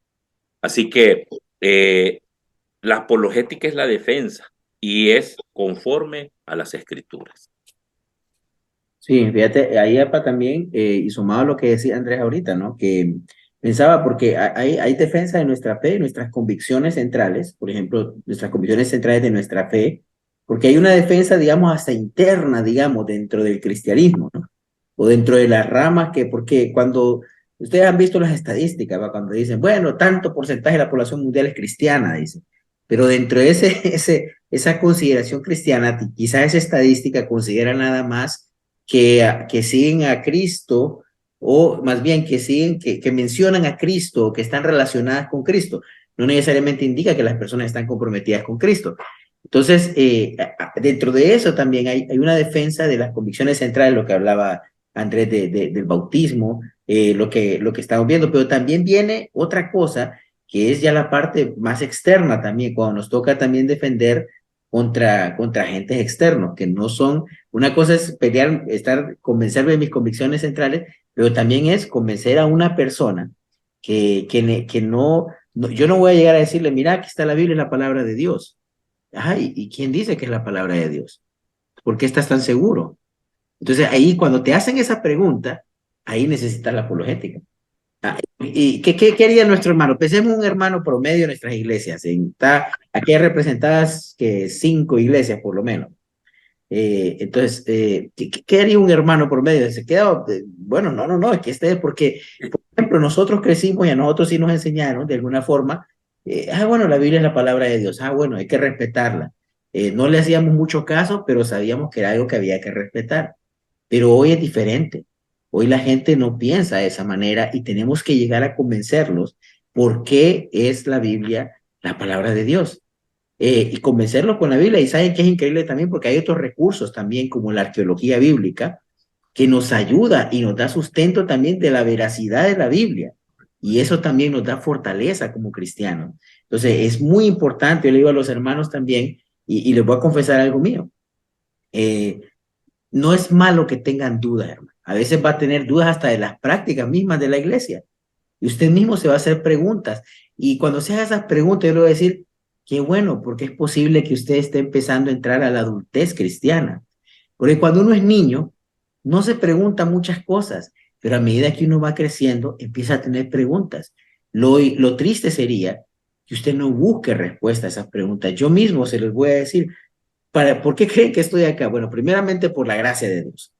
Así que la apologética es la defensa y es conforme a las Escrituras. Sí, fíjate, ahí apa también, y sumado a lo que decía Andrés ahorita, ¿no? Que pensaba, porque hay defensa de nuestra fe, nuestras convicciones centrales, por ejemplo, nuestras convicciones centrales de nuestra fe, porque hay una defensa, digamos, hasta interna, digamos, dentro del cristianismo, ¿no? O dentro de las ramas que, porque cuando ustedes han visto las estadísticas, ¿va? Cuando dicen, bueno, tanto porcentaje de la población mundial es cristiana, dicen, pero dentro de esa consideración cristiana, quizás esa estadística considera nada más que siguen a Cristo, o más bien que siguen, que mencionan a Cristo, o que están relacionadas con Cristo. No necesariamente indica que las personas están comprometidas con Cristo. Entonces, dentro de eso también hay una defensa de las convicciones centrales, lo que hablaba Andrés del bautismo, lo que estamos viendo, pero también viene otra cosa que es ya la parte más externa también, cuando nos toca también defender contra agentes externos, que no son, una cosa es pelear, convencerme de mis convicciones centrales, pero también es convencer a una persona que no, yo no voy a llegar a decirle, mira, aquí está la Biblia, es la palabra de Dios. Ay, ¿y quién dice que es la palabra de Dios? ¿Por qué estás tan seguro? Entonces ahí cuando te hacen esa pregunta, ahí necesitas la apologética. ¿Y qué haría nuestro hermano? Pensemos un hermano promedio en nuestras iglesias. Aquí hay representadas que 5 iglesias por lo menos. Entonces, ¿qué haría un hermano promedio? Se queda, bueno, no, es que porque, por ejemplo, nosotros crecimos y a nosotros sí nos enseñaron de alguna forma, bueno, la Biblia es la palabra de Dios, bueno, hay que respetarla. No le hacíamos mucho caso, pero sabíamos que era algo que había que respetar. Pero hoy es diferente. Hoy la gente no piensa de esa manera y tenemos que llegar a convencerlos por qué es la Biblia la palabra de Dios. Y convencerlos con la Biblia. Y saben que es increíble también porque hay otros recursos también como la arqueología bíblica que nos ayuda y nos da sustento también de la veracidad de la Biblia. Y eso también nos da fortaleza como cristianos. Entonces es muy importante, yo le digo a los hermanos también, y les voy a confesar algo mío. No es malo que tengan dudas, hermano. A veces va a tener dudas hasta de las prácticas mismas de la iglesia. Y usted mismo se va a hacer preguntas. Y cuando se haga esas preguntas, yo le voy a decir, qué bueno, porque es posible que usted esté empezando a entrar a la adultez cristiana. Porque cuando uno es niño, no se pregunta muchas cosas, pero a medida que uno va creciendo, empieza a tener preguntas. Lo triste sería que usted no busque respuesta a esas preguntas. Yo mismo se los voy a decir, ¿por qué creen que estoy acá? Bueno, primeramente por la gracia de Dios,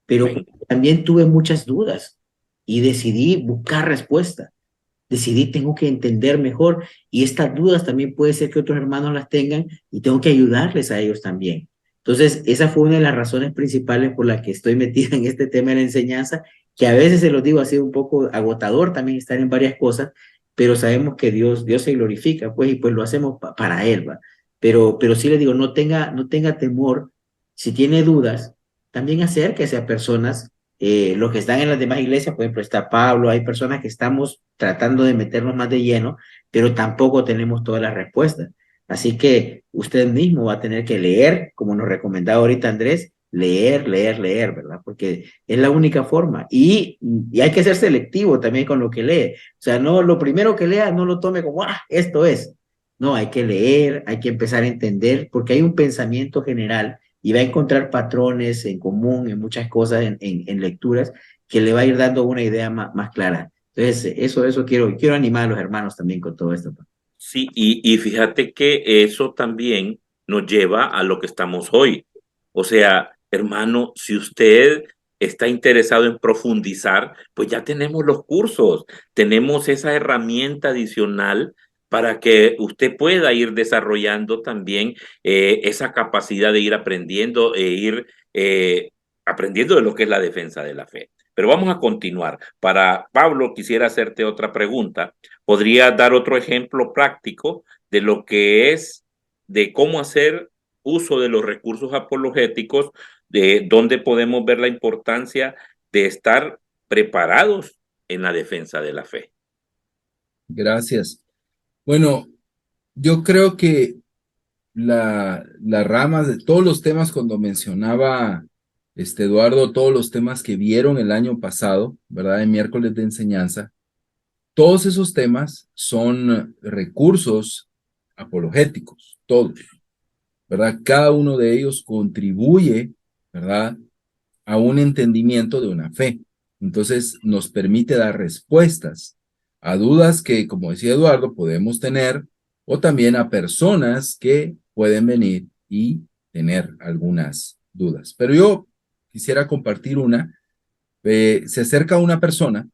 pero también tuve muchas dudas y decidí buscar respuesta. Decidí, tengo que entender mejor y estas dudas también puede ser que otros hermanos las tengan y tengo que ayudarles a ellos también. Entonces, esa fue una de las razones principales por las que estoy metida en este tema de la enseñanza, que a veces se los digo, ha sido un poco agotador también estar en varias cosas, pero sabemos que Dios se glorifica, pues, y pues lo hacemos para Él, ¿va? Pero sí le digo, no tenga temor. Si tiene dudas, también acérquese a personas, los que están en las demás iglesias, por ejemplo, está Pablo, hay personas que estamos tratando de meternos más de lleno, pero tampoco tenemos todas las respuestas. Así que usted mismo va a tener que leer, como nos recomendaba ahorita Andrés, leer, ¿verdad? Porque es la única forma. Y hay que ser selectivo también con lo que lee. O sea, no, lo primero que lea no lo tome como, esto es. No, hay que leer, hay que empezar a entender, porque hay un pensamiento general y va a encontrar patrones en común en muchas cosas, en lecturas, que le va a ir dando una idea más clara. Entonces, eso quiero animar a los hermanos también con todo esto. Sí, y fíjate que eso también nos lleva a lo que estamos hoy. O sea, hermano, si usted está interesado en profundizar, pues ya tenemos los cursos, tenemos esa herramienta adicional para que usted pueda ir desarrollando también esa capacidad de ir aprendiendo e ir aprendiendo de lo que es la defensa de la fe. Pero vamos a continuar. Para Pablo, quisiera hacerte otra pregunta. ¿Podrías dar otro ejemplo práctico de lo que es, de cómo hacer uso de los recursos apologéticos, de dónde podemos ver la importancia de estar preparados en la defensa de la fe? Gracias. Bueno, yo creo que la rama de todos los temas, cuando mencionaba Eduardo, todos los temas que vieron el año pasado, ¿verdad? En miércoles de enseñanza, todos esos temas son recursos apologéticos, todos, ¿verdad? Cada uno de ellos contribuye, ¿verdad?, a un entendimiento de una fe. Entonces, nos permite dar respuestas a dudas que, como decía Eduardo, podemos tener, o también a personas que pueden venir y tener algunas dudas. Pero yo quisiera compartir una. Se acerca una persona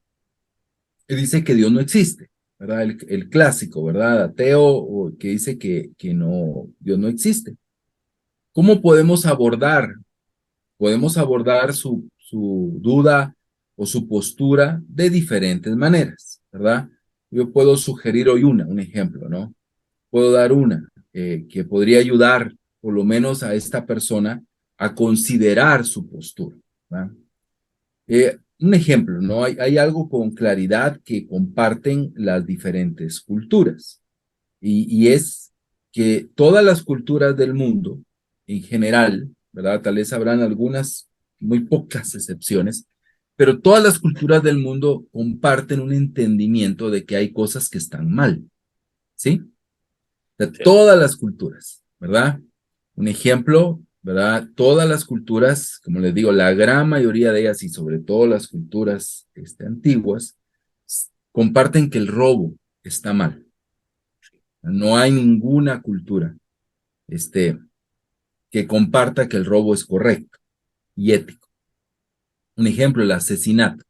y dice que Dios no existe, ¿verdad? El clásico, ¿verdad? Ateo, o que dice que no, Dios no existe. ¿Cómo podemos abordar? Podemos abordar su duda o su postura de diferentes maneras, ¿verdad? Yo puedo sugerir hoy un ejemplo, ¿no? Puedo dar una que podría ayudar por lo menos a esta persona a considerar su postura, ¿verdad? Un ejemplo, ¿no? Hay algo con claridad que comparten las diferentes culturas, y es que todas las culturas del mundo, en general, ¿verdad? Tal vez habrán algunas, muy pocas excepciones, pero todas las culturas del mundo comparten un entendimiento de que hay cosas que están mal, ¿sí? De todas las culturas, ¿verdad? Un ejemplo, ¿verdad? Todas las culturas, como les digo, la gran mayoría de ellas, y sobre todo las culturas antiguas, comparten que el robo está mal. No hay ninguna cultura que comparta que el robo es correcto y ético. Un ejemplo, el asesinato,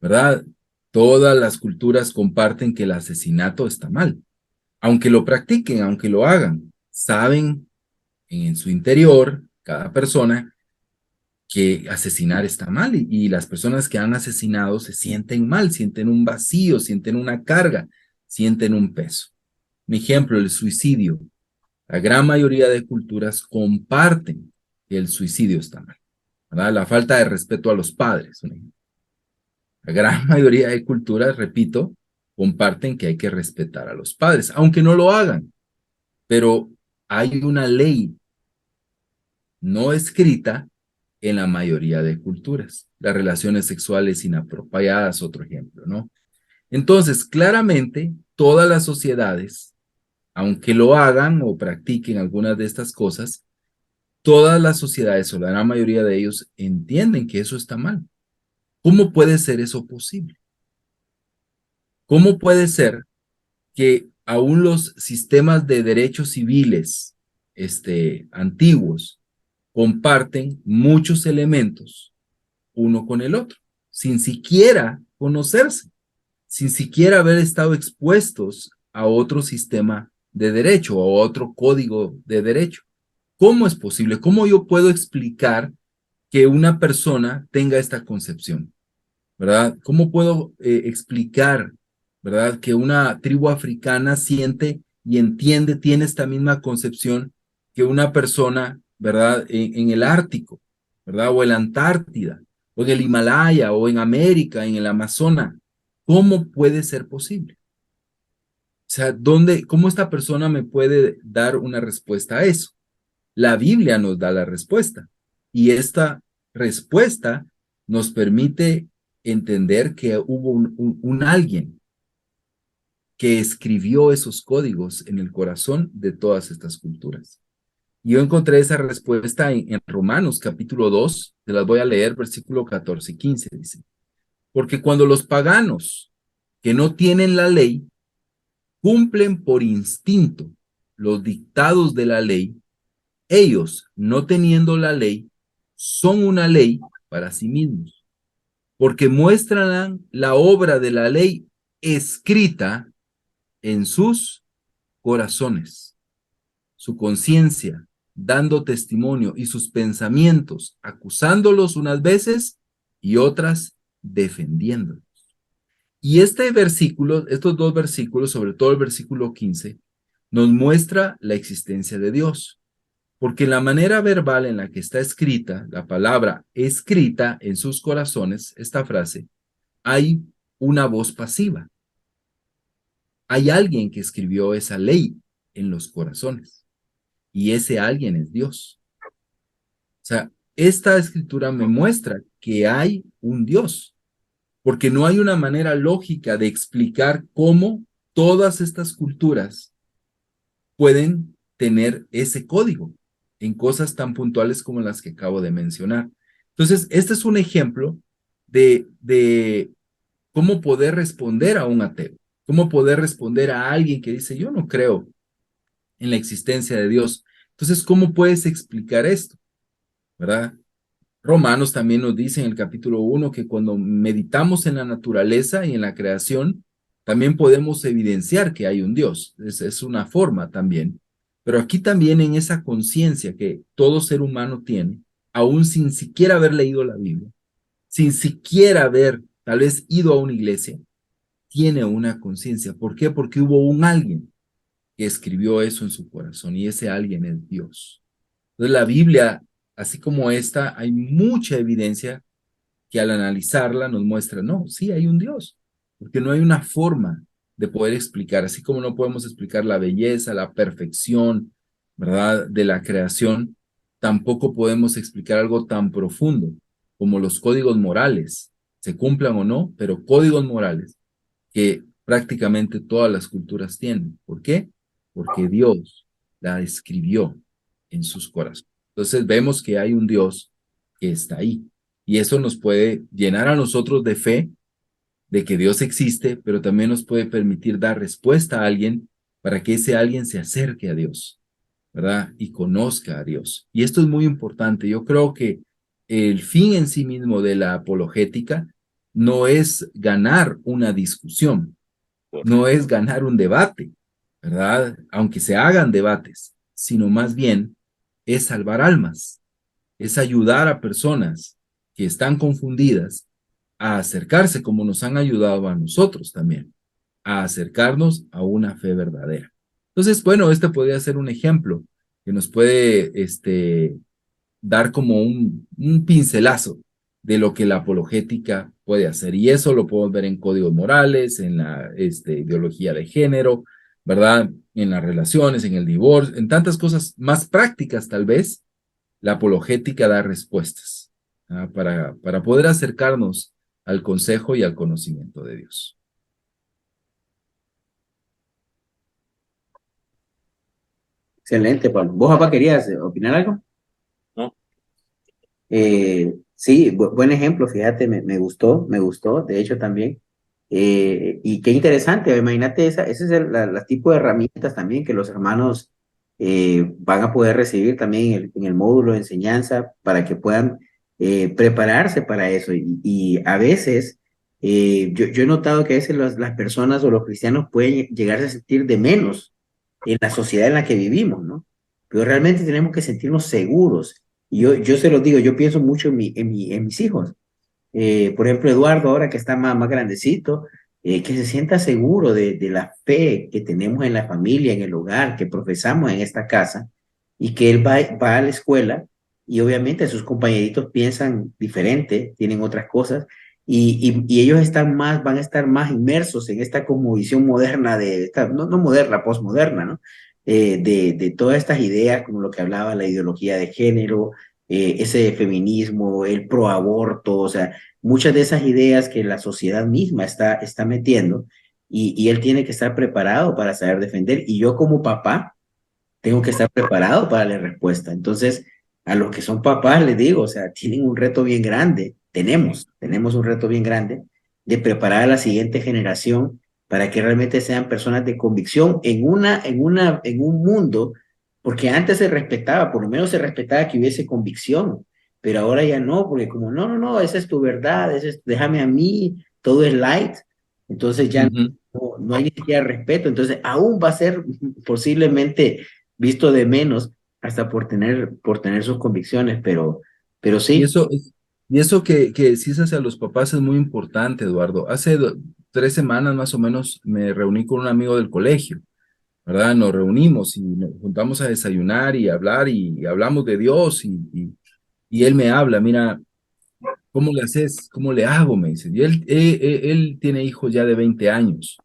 ¿verdad? Todas las culturas comparten que el asesinato está mal. Aunque lo practiquen, aunque lo hagan, saben en su interior, cada persona, que asesinar está mal, y las personas que han asesinado se sienten mal, sienten un vacío, sienten una carga, sienten un peso. Un ejemplo, el suicidio. La gran mayoría de culturas comparten que el suicidio está mal, ¿verdad? La falta de respeto a los padres. La gran mayoría de culturas, repito, comparten que hay que respetar a los padres, aunque no lo hagan. Pero hay una ley no escrita en la mayoría de culturas. Las relaciones sexuales inapropiadas, otro ejemplo, ¿no? Entonces, claramente, todas las sociedades, aunque lo hagan o practiquen algunas de estas cosas, todas las sociedades, o la gran mayoría de ellos, entienden que eso está mal. ¿Cómo puede ser eso posible? ¿Cómo puede ser que aún los sistemas de derechos civiles antiguos comparten muchos elementos uno con el otro, sin siquiera conocerse, sin siquiera haber estado expuestos a otro sistema de derecho o a otro código de derecho? ¿Cómo es posible? ¿Cómo yo puedo explicar que una persona tenga esta concepción? ¿Verdad? ¿Cómo puedo explicar, ¿verdad?, que una tribu africana siente y entiende, tiene esta misma concepción que una persona, ¿verdad?, en el Ártico, ¿verdad?, o en la Antártida, o en el Himalaya, o en América, en el Amazonas? ¿Cómo puede ser posible? O sea, ¿cómo esta persona me puede dar una respuesta a eso? La Biblia nos da la respuesta, y esta respuesta nos permite entender que hubo un alguien que escribió esos códigos en el corazón de todas estas culturas. Y yo encontré esa respuesta en Romanos capítulo 2, se las voy a leer, versículo 14 y 15, dice: porque cuando los paganos que no tienen la ley cumplen por instinto los dictados de la ley, ellos, no teniendo la ley, son una ley para sí mismos, porque muestran la obra de la ley escrita en sus corazones, su conciencia dando testimonio, y sus pensamientos acusándolos unas veces y otras defendiéndolos. Y este versículo, estos dos versículos, sobre todo el versículo 15, nos muestra la existencia de Dios. Porque la manera verbal en la que está escrita, la palabra escrita en sus corazones, esta frase, hay una voz pasiva. Hay alguien que escribió esa ley en los corazones. Y ese alguien es Dios. O sea, esta escritura me muestra que hay un Dios. Porque no hay una manera lógica de explicar cómo todas estas culturas pueden tener ese código en cosas tan puntuales como las que acabo de mencionar. Entonces, este es un ejemplo de cómo poder responder a un ateo, cómo poder responder a alguien que dice, yo no creo en la existencia de Dios. Entonces, ¿cómo puedes explicar esto? ¿Verdad? Romanos también nos dice en el capítulo 1 que cuando meditamos en la naturaleza y en la creación, también podemos evidenciar que hay un Dios. Es una forma también. Pero aquí también en esa conciencia que todo ser humano tiene, aún sin siquiera haber leído la Biblia, sin siquiera haber tal vez ido a una iglesia, tiene una conciencia. ¿Por qué? Porque hubo un alguien que escribió eso en su corazón y ese alguien es Dios. Entonces la Biblia, así como esta, hay mucha evidencia que al analizarla nos muestra, no, sí hay un Dios, porque no hay una forma de poder explicar, así como no podemos explicar la belleza, la perfección, ¿verdad?, de la creación, tampoco podemos explicar algo tan profundo como los códigos morales, se cumplan o no, pero códigos morales que prácticamente todas las culturas tienen. ¿Por qué? Porque Dios la escribió en sus corazones. Entonces vemos que hay un Dios que está ahí. Y eso nos puede llenar a nosotros de fe, de que Dios existe, pero también nos puede permitir dar respuesta a alguien para que ese alguien se acerque a Dios, ¿verdad? Y conozca a Dios. Y esto es muy importante. Yo creo que el fin en sí mismo de la apologética no es ganar una discusión, no es ganar un debate, ¿verdad? Aunque se hagan debates, sino más bien es salvar almas, es ayudar a personas que están confundidas a acercarse como nos han ayudado a nosotros también, a acercarnos a una fe verdadera. Entonces, bueno, este podría ser un ejemplo que nos puede dar como un pincelazo de lo que la apologética puede hacer. Y eso lo podemos ver en códigos morales, en la ideología de género, ¿verdad? En las relaciones, en el divorcio, en tantas cosas más prácticas tal vez, la apologética da respuestas para poder acercarnos al consejo y al conocimiento de Dios. Excelente, Pablo. ¿Vos, papá, querías opinar algo? No. Sí, buen ejemplo, fíjate, me gustó, de hecho también. Y qué interesante, imagínate ese es el tipo de herramientas también que los hermanos van a poder recibir también en el módulo de enseñanza para que puedan prepararse para eso. Y a veces, yo he notado que a veces las personas o los cristianos pueden llegarse a sentir de menos en la sociedad en la que vivimos, ¿no? Pero realmente tenemos que sentirnos seguros. Y yo se los digo, yo pienso mucho en mis hijos. Por ejemplo, Eduardo, ahora que está más grandecito, que se sienta seguro de la fe que tenemos en la familia, en el hogar, que profesamos en esta casa, y que él va a la escuela y obviamente sus compañeritos piensan diferente, tienen otras cosas, y ellos van a estar más inmersos en esta cosmovisión moderna, no moderna, postmoderna, ¿no? De todas estas ideas, como lo que hablaba, la ideología de género, ese feminismo, el proaborto, o sea, muchas de esas ideas que la sociedad misma está metiendo, y él tiene que estar preparado para saber defender, y yo como papá tengo que estar preparado para la respuesta. Entonces, a los que son papás les digo, o sea, tienen un reto bien grande, tenemos un reto bien grande de preparar a la siguiente generación para que realmente sean personas de convicción en un mundo, porque antes se respetaba, por lo menos se respetaba que hubiese convicción, pero ahora ya no, porque como no, esa es tu verdad, déjame a mí, todo es light, entonces ya no hay ni siquiera respeto, entonces aún va a ser posiblemente visto de menos hasta por tener sus convicciones, pero Y sí. Y eso que decís hacia los papás es muy importante, Eduardo. Hace 3 semanas más o menos me reuní con un amigo del colegio, ¿verdad? Nos reunimos y nos juntamos a desayunar y hablar y hablamos de Dios y él me habla, mira, ¿cómo le haces? ¿Cómo le hago? Me dice. Y él tiene hijos ya de 20 años.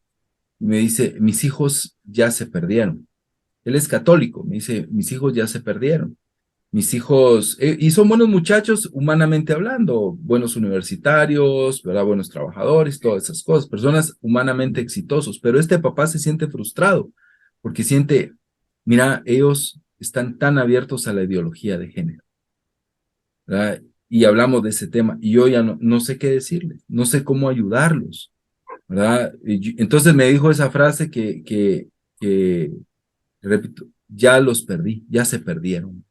Y me dice, mis hijos ya se perdieron. Él es católico. Me dice, mis hijos ya se perdieron. Mis hijos, y son buenos muchachos, humanamente hablando, buenos universitarios, ¿verdad? Buenos trabajadores, todas esas cosas, personas humanamente exitosos. Pero este papá se siente frustrado porque siente, mira, ellos están tan abiertos a la ideología de género, ¿verdad? Y hablamos de ese tema y yo ya no sé qué decirles, no sé cómo ayudarlos, ¿verdad? Entonces me dijo esa frase que, repito, ya los perdí, ya se perdieron.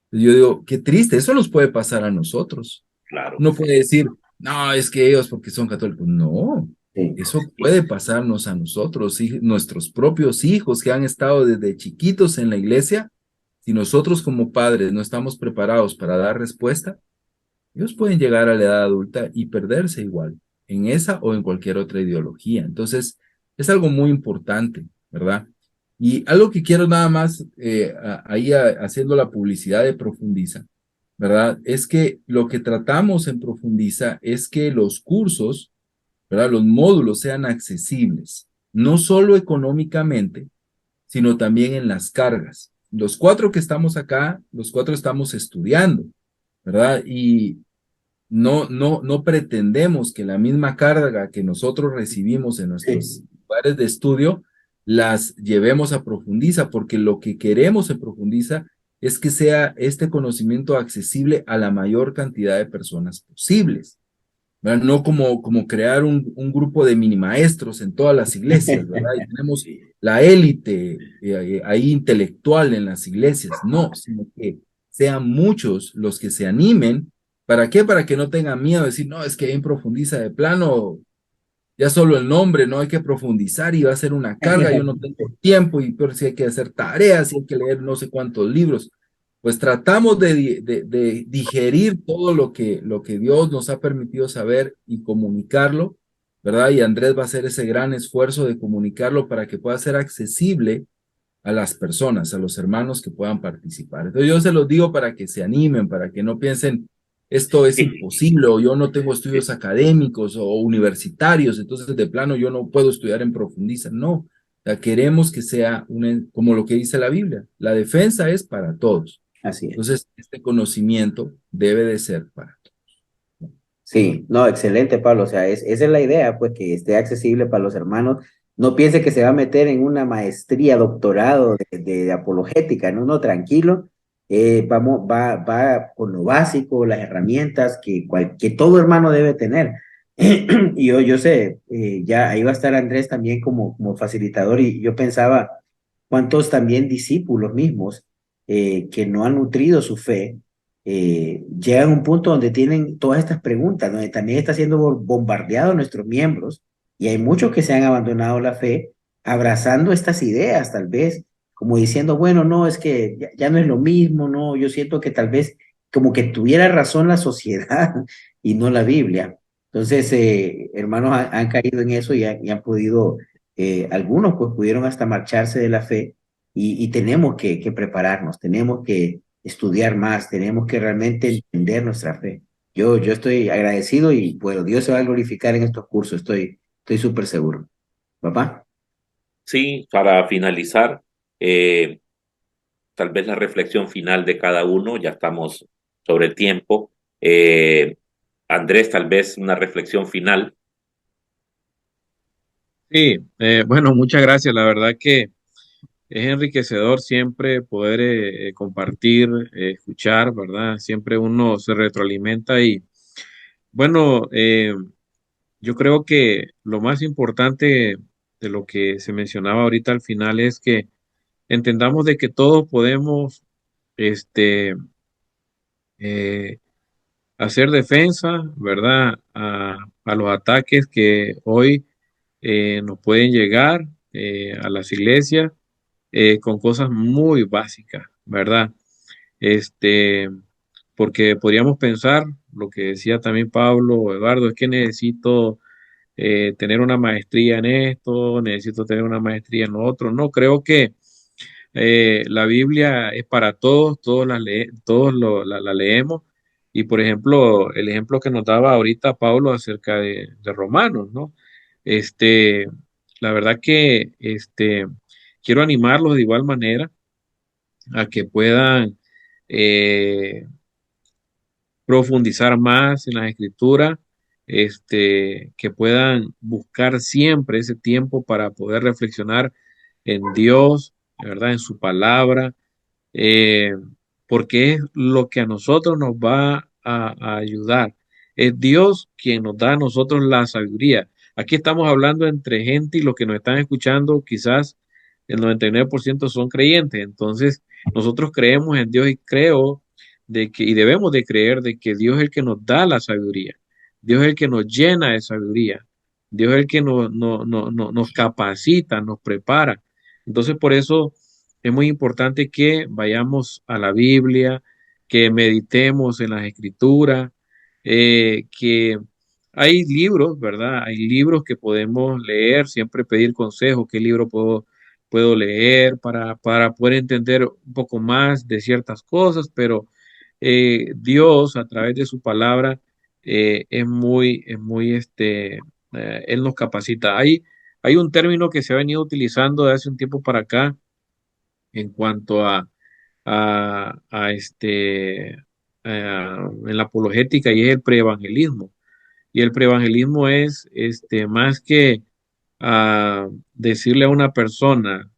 Yo digo, qué triste, eso nos puede pasar a nosotros. Claro. No puede decir, no, es que ellos porque son católicos. No, Sí, eso puede pasarnos a nosotros, nuestros propios hijos que han estado desde chiquitos en la iglesia. Si nosotros como padres no estamos preparados para dar respuesta, ellos pueden llegar a la edad adulta y perderse igual, en esa o en cualquier otra ideología. Entonces, es algo muy importante, ¿verdad? Y algo que quiero nada más, haciendo la publicidad de Profundiza, ¿verdad? Es que lo que tratamos en Profundiza es que los cursos, ¿verdad? Los módulos sean accesibles, no solo económicamente, sino también en las cargas. Los 4 que estamos acá, los 4 estamos estudiando, ¿verdad? Y no pretendemos que la misma carga que nosotros recibimos en nuestros lugares de estudio las llevemos a Profundiza, porque lo que queremos en Profundiza es que sea este conocimiento accesible a la mayor cantidad de personas posibles, ¿verdad? No como crear un grupo de mini maestros en todas las iglesias, ¿verdad? Y tenemos la élite ahí intelectual en las iglesias, no, sino que sean muchos los que se animen. ¿Para qué? Para que no tengan miedo de decir, no, es que ahí en Profundiza de plano, ya solo el nombre, no hay que profundizar y va a ser una carga, yo no tengo tiempo y peor si hay que hacer tareas y hay que leer no sé cuántos libros. Pues tratamos de digerir todo lo que Dios nos ha permitido saber y comunicarlo, ¿verdad? Y Andrés va a hacer ese gran esfuerzo de comunicarlo para que pueda ser accesible a las personas, a los hermanos que puedan participar. Entonces yo se los digo para que se animen, para que no piensen, esto es imposible, o yo no tengo estudios académicos o universitarios, entonces de plano yo no puedo estudiar en Profundiza. No, o sea, queremos que sea como lo que dice la Biblia, la defensa es para todos. así es. Entonces, este conocimiento debe de ser para todos. Sí, no, excelente, Pablo. O sea, esa es la idea, pues, que esté accesible para los hermanos. No piense que se va a meter en una maestría, doctorado de apologética, no, no, tranquilo. Va con lo básico, las herramientas que todo hermano debe tener. Y yo sé, ya ahí va a estar Andrés también como facilitador, y yo pensaba cuántos también discípulos mismos que no han nutrido su fe llegan a un punto donde tienen todas estas preguntas, donde también está siendo bombardeado nuestros miembros, y hay muchos que se han abandonado la fe abrazando estas ideas, tal vez, como diciendo, bueno, no, es que ya no es lo mismo, no, yo siento que tal vez como que tuviera razón la sociedad y no la Biblia. Entonces, hermanos han caído en eso y han podido, algunos pues pudieron hasta marcharse de la fe, y tenemos que prepararnos, tenemos que estudiar más, tenemos que realmente entender nuestra fe. Yo estoy agradecido y bueno, Dios se va a glorificar en estos cursos, estoy súper seguro. ¿Papá? Sí, para finalizar, tal vez la reflexión final de cada uno, ya estamos sobre tiempo. Andrés, tal vez una reflexión final. Sí, bueno, muchas gracias. La verdad que es enriquecedor siempre poder compartir, escuchar, ¿verdad? Siempre uno se retroalimenta y bueno, yo creo que lo más importante de lo que se mencionaba ahorita al final es que entendamos de que todos podemos este, eh, hacer defensa, ¿verdad? A los ataques que hoy nos pueden llegar a las iglesias con cosas muy básicas, ¿verdad? Este, porque podríamos pensar, lo que decía también Pablo o Eduardo, es que necesito tener una maestría en esto, necesito tener una maestría en lo otro. No, creo que la Biblia es para todos, todos la leemos. Y por ejemplo, el ejemplo que nos daba ahorita Pablo acerca de Romanos, ¿no? Este, la verdad que quiero animarlos de igual manera a que puedan profundizar más en las escrituras, que puedan buscar siempre ese tiempo para poder reflexionar en Dios, ¿verdad? En su palabra, eh, porque es lo que a nosotros nos va a ayudar. Es Dios quien nos da a nosotros la sabiduría. Aquí estamos hablando entre gente y los que nos están escuchando, quizás el 99% son creyentes. Entonces, nosotros creemos en Dios y creo de que, y debemos de creer de que Dios es el que nos da la sabiduría. Dios es el que nos llena de sabiduría. Dios es el que nos capacita, nos prepara. Entonces, por eso es muy importante que vayamos a la Biblia, que meditemos en las escrituras, que hay libros, ¿verdad? Hay libros que podemos leer, siempre pedir consejo, qué libro puedo leer para poder entender un poco más de ciertas cosas, pero Dios a través de su palabra Él nos capacita. Hay un término que se ha venido utilizando de hace un tiempo para acá en cuanto en la apologética y es el preevangelismo. Y el preevangelismo es más que decirle a una persona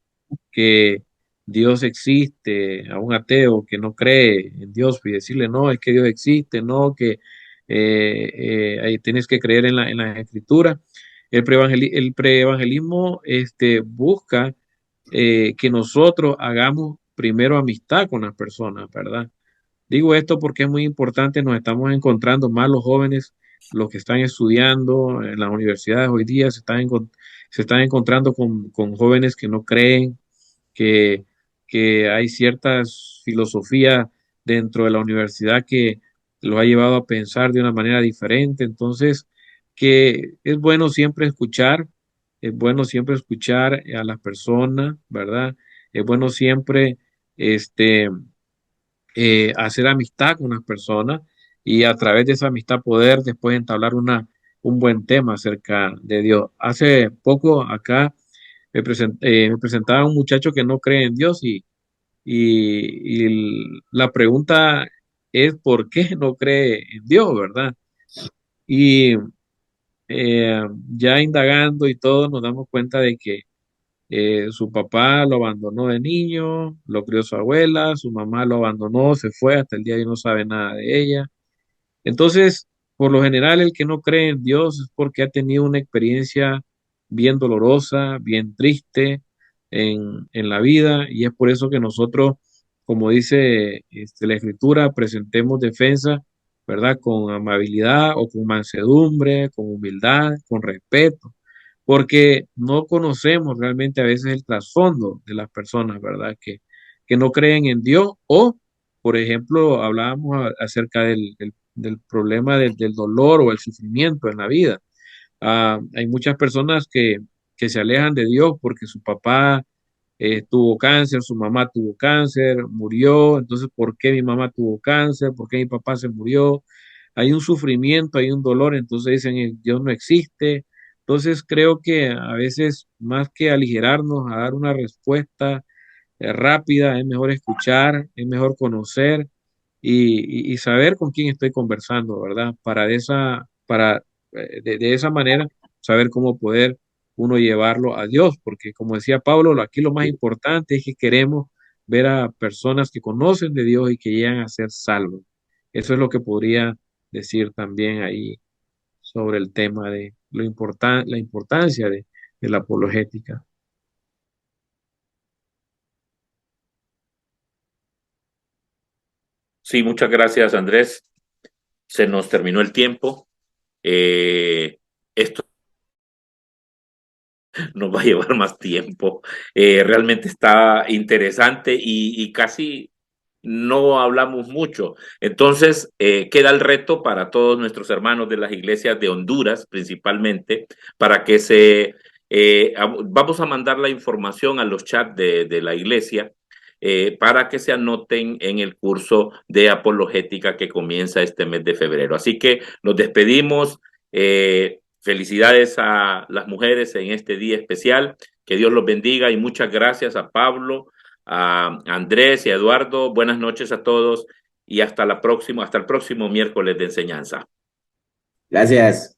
que Dios existe, a un ateo que no cree en Dios, y decirle, no, es que Dios existe, no, que ahí tienes que creer en la escritura. El preevangelismo busca que nosotros hagamos primero amistad con las personas, ¿verdad? Digo esto porque es muy importante, nos estamos encontrando más los jóvenes, los que están estudiando en las universidades hoy día, se están encontrando con jóvenes que no creen, que, que hay ciertas filosofías dentro de la universidad que los ha llevado a pensar de una manera diferente. Entonces, que es bueno siempre escuchar a las personas, ¿verdad? Es bueno siempre este, hacer amistad con las personas y a través de esa amistad poder después entablar un buen tema acerca de Dios. Hace poco acá me presentaba un muchacho que no cree en Dios y la pregunta es ¿por qué no cree en Dios, verdad? Y ya indagando y todo nos damos cuenta de que su papá lo abandonó de niño, lo crió su abuela, su mamá lo abandonó, se fue, hasta el día de hoy no sabe nada de ella. Entonces, por lo general, el que no cree en Dios es porque ha tenido una experiencia bien dolorosa, bien triste en la vida, y es por eso que nosotros, como dice la Escritura, presentemos defensa, ¿verdad? Con amabilidad o con mansedumbre, con humildad, con respeto, porque no conocemos realmente a veces el trasfondo de las personas, ¿verdad? Que no creen en Dios o, por ejemplo, hablábamos acerca del problema del dolor o el sufrimiento en la vida. Hay muchas personas que se alejan de Dios porque su papá tuvo cáncer, su mamá tuvo cáncer, murió, entonces, ¿por qué mi mamá tuvo cáncer? ¿Por qué mi papá se murió? Hay un sufrimiento, hay un dolor, entonces dicen, Dios no existe. Entonces, creo que a veces, más que aligerarnos a dar una respuesta rápida, es mejor escuchar, es mejor conocer y saber con quién estoy conversando, ¿verdad? De esa manera saber cómo poder uno llevarlo a Dios, porque como decía Pablo, aquí lo más importante es que queremos ver a personas que conocen de Dios y que llegan a ser salvos. Eso es lo que podría decir también ahí sobre el tema de la importancia de la apologética. Sí, muchas gracias, Andrés. Se nos terminó el tiempo. Esto nos va a llevar más tiempo. Realmente está interesante y casi no hablamos mucho. Entonces, queda el reto para todos nuestros hermanos de las iglesias de Honduras, principalmente, para que vamos a mandar la información a los chats de la iglesia, para que se anoten en el curso de apologética que comienza este mes de febrero. Así que nos despedimos. Felicidades a las mujeres en este día especial. Que Dios los bendiga y muchas gracias a Pablo, a Andrés y a Eduardo. Buenas noches a todos y hasta el próximo miércoles de enseñanza. Gracias.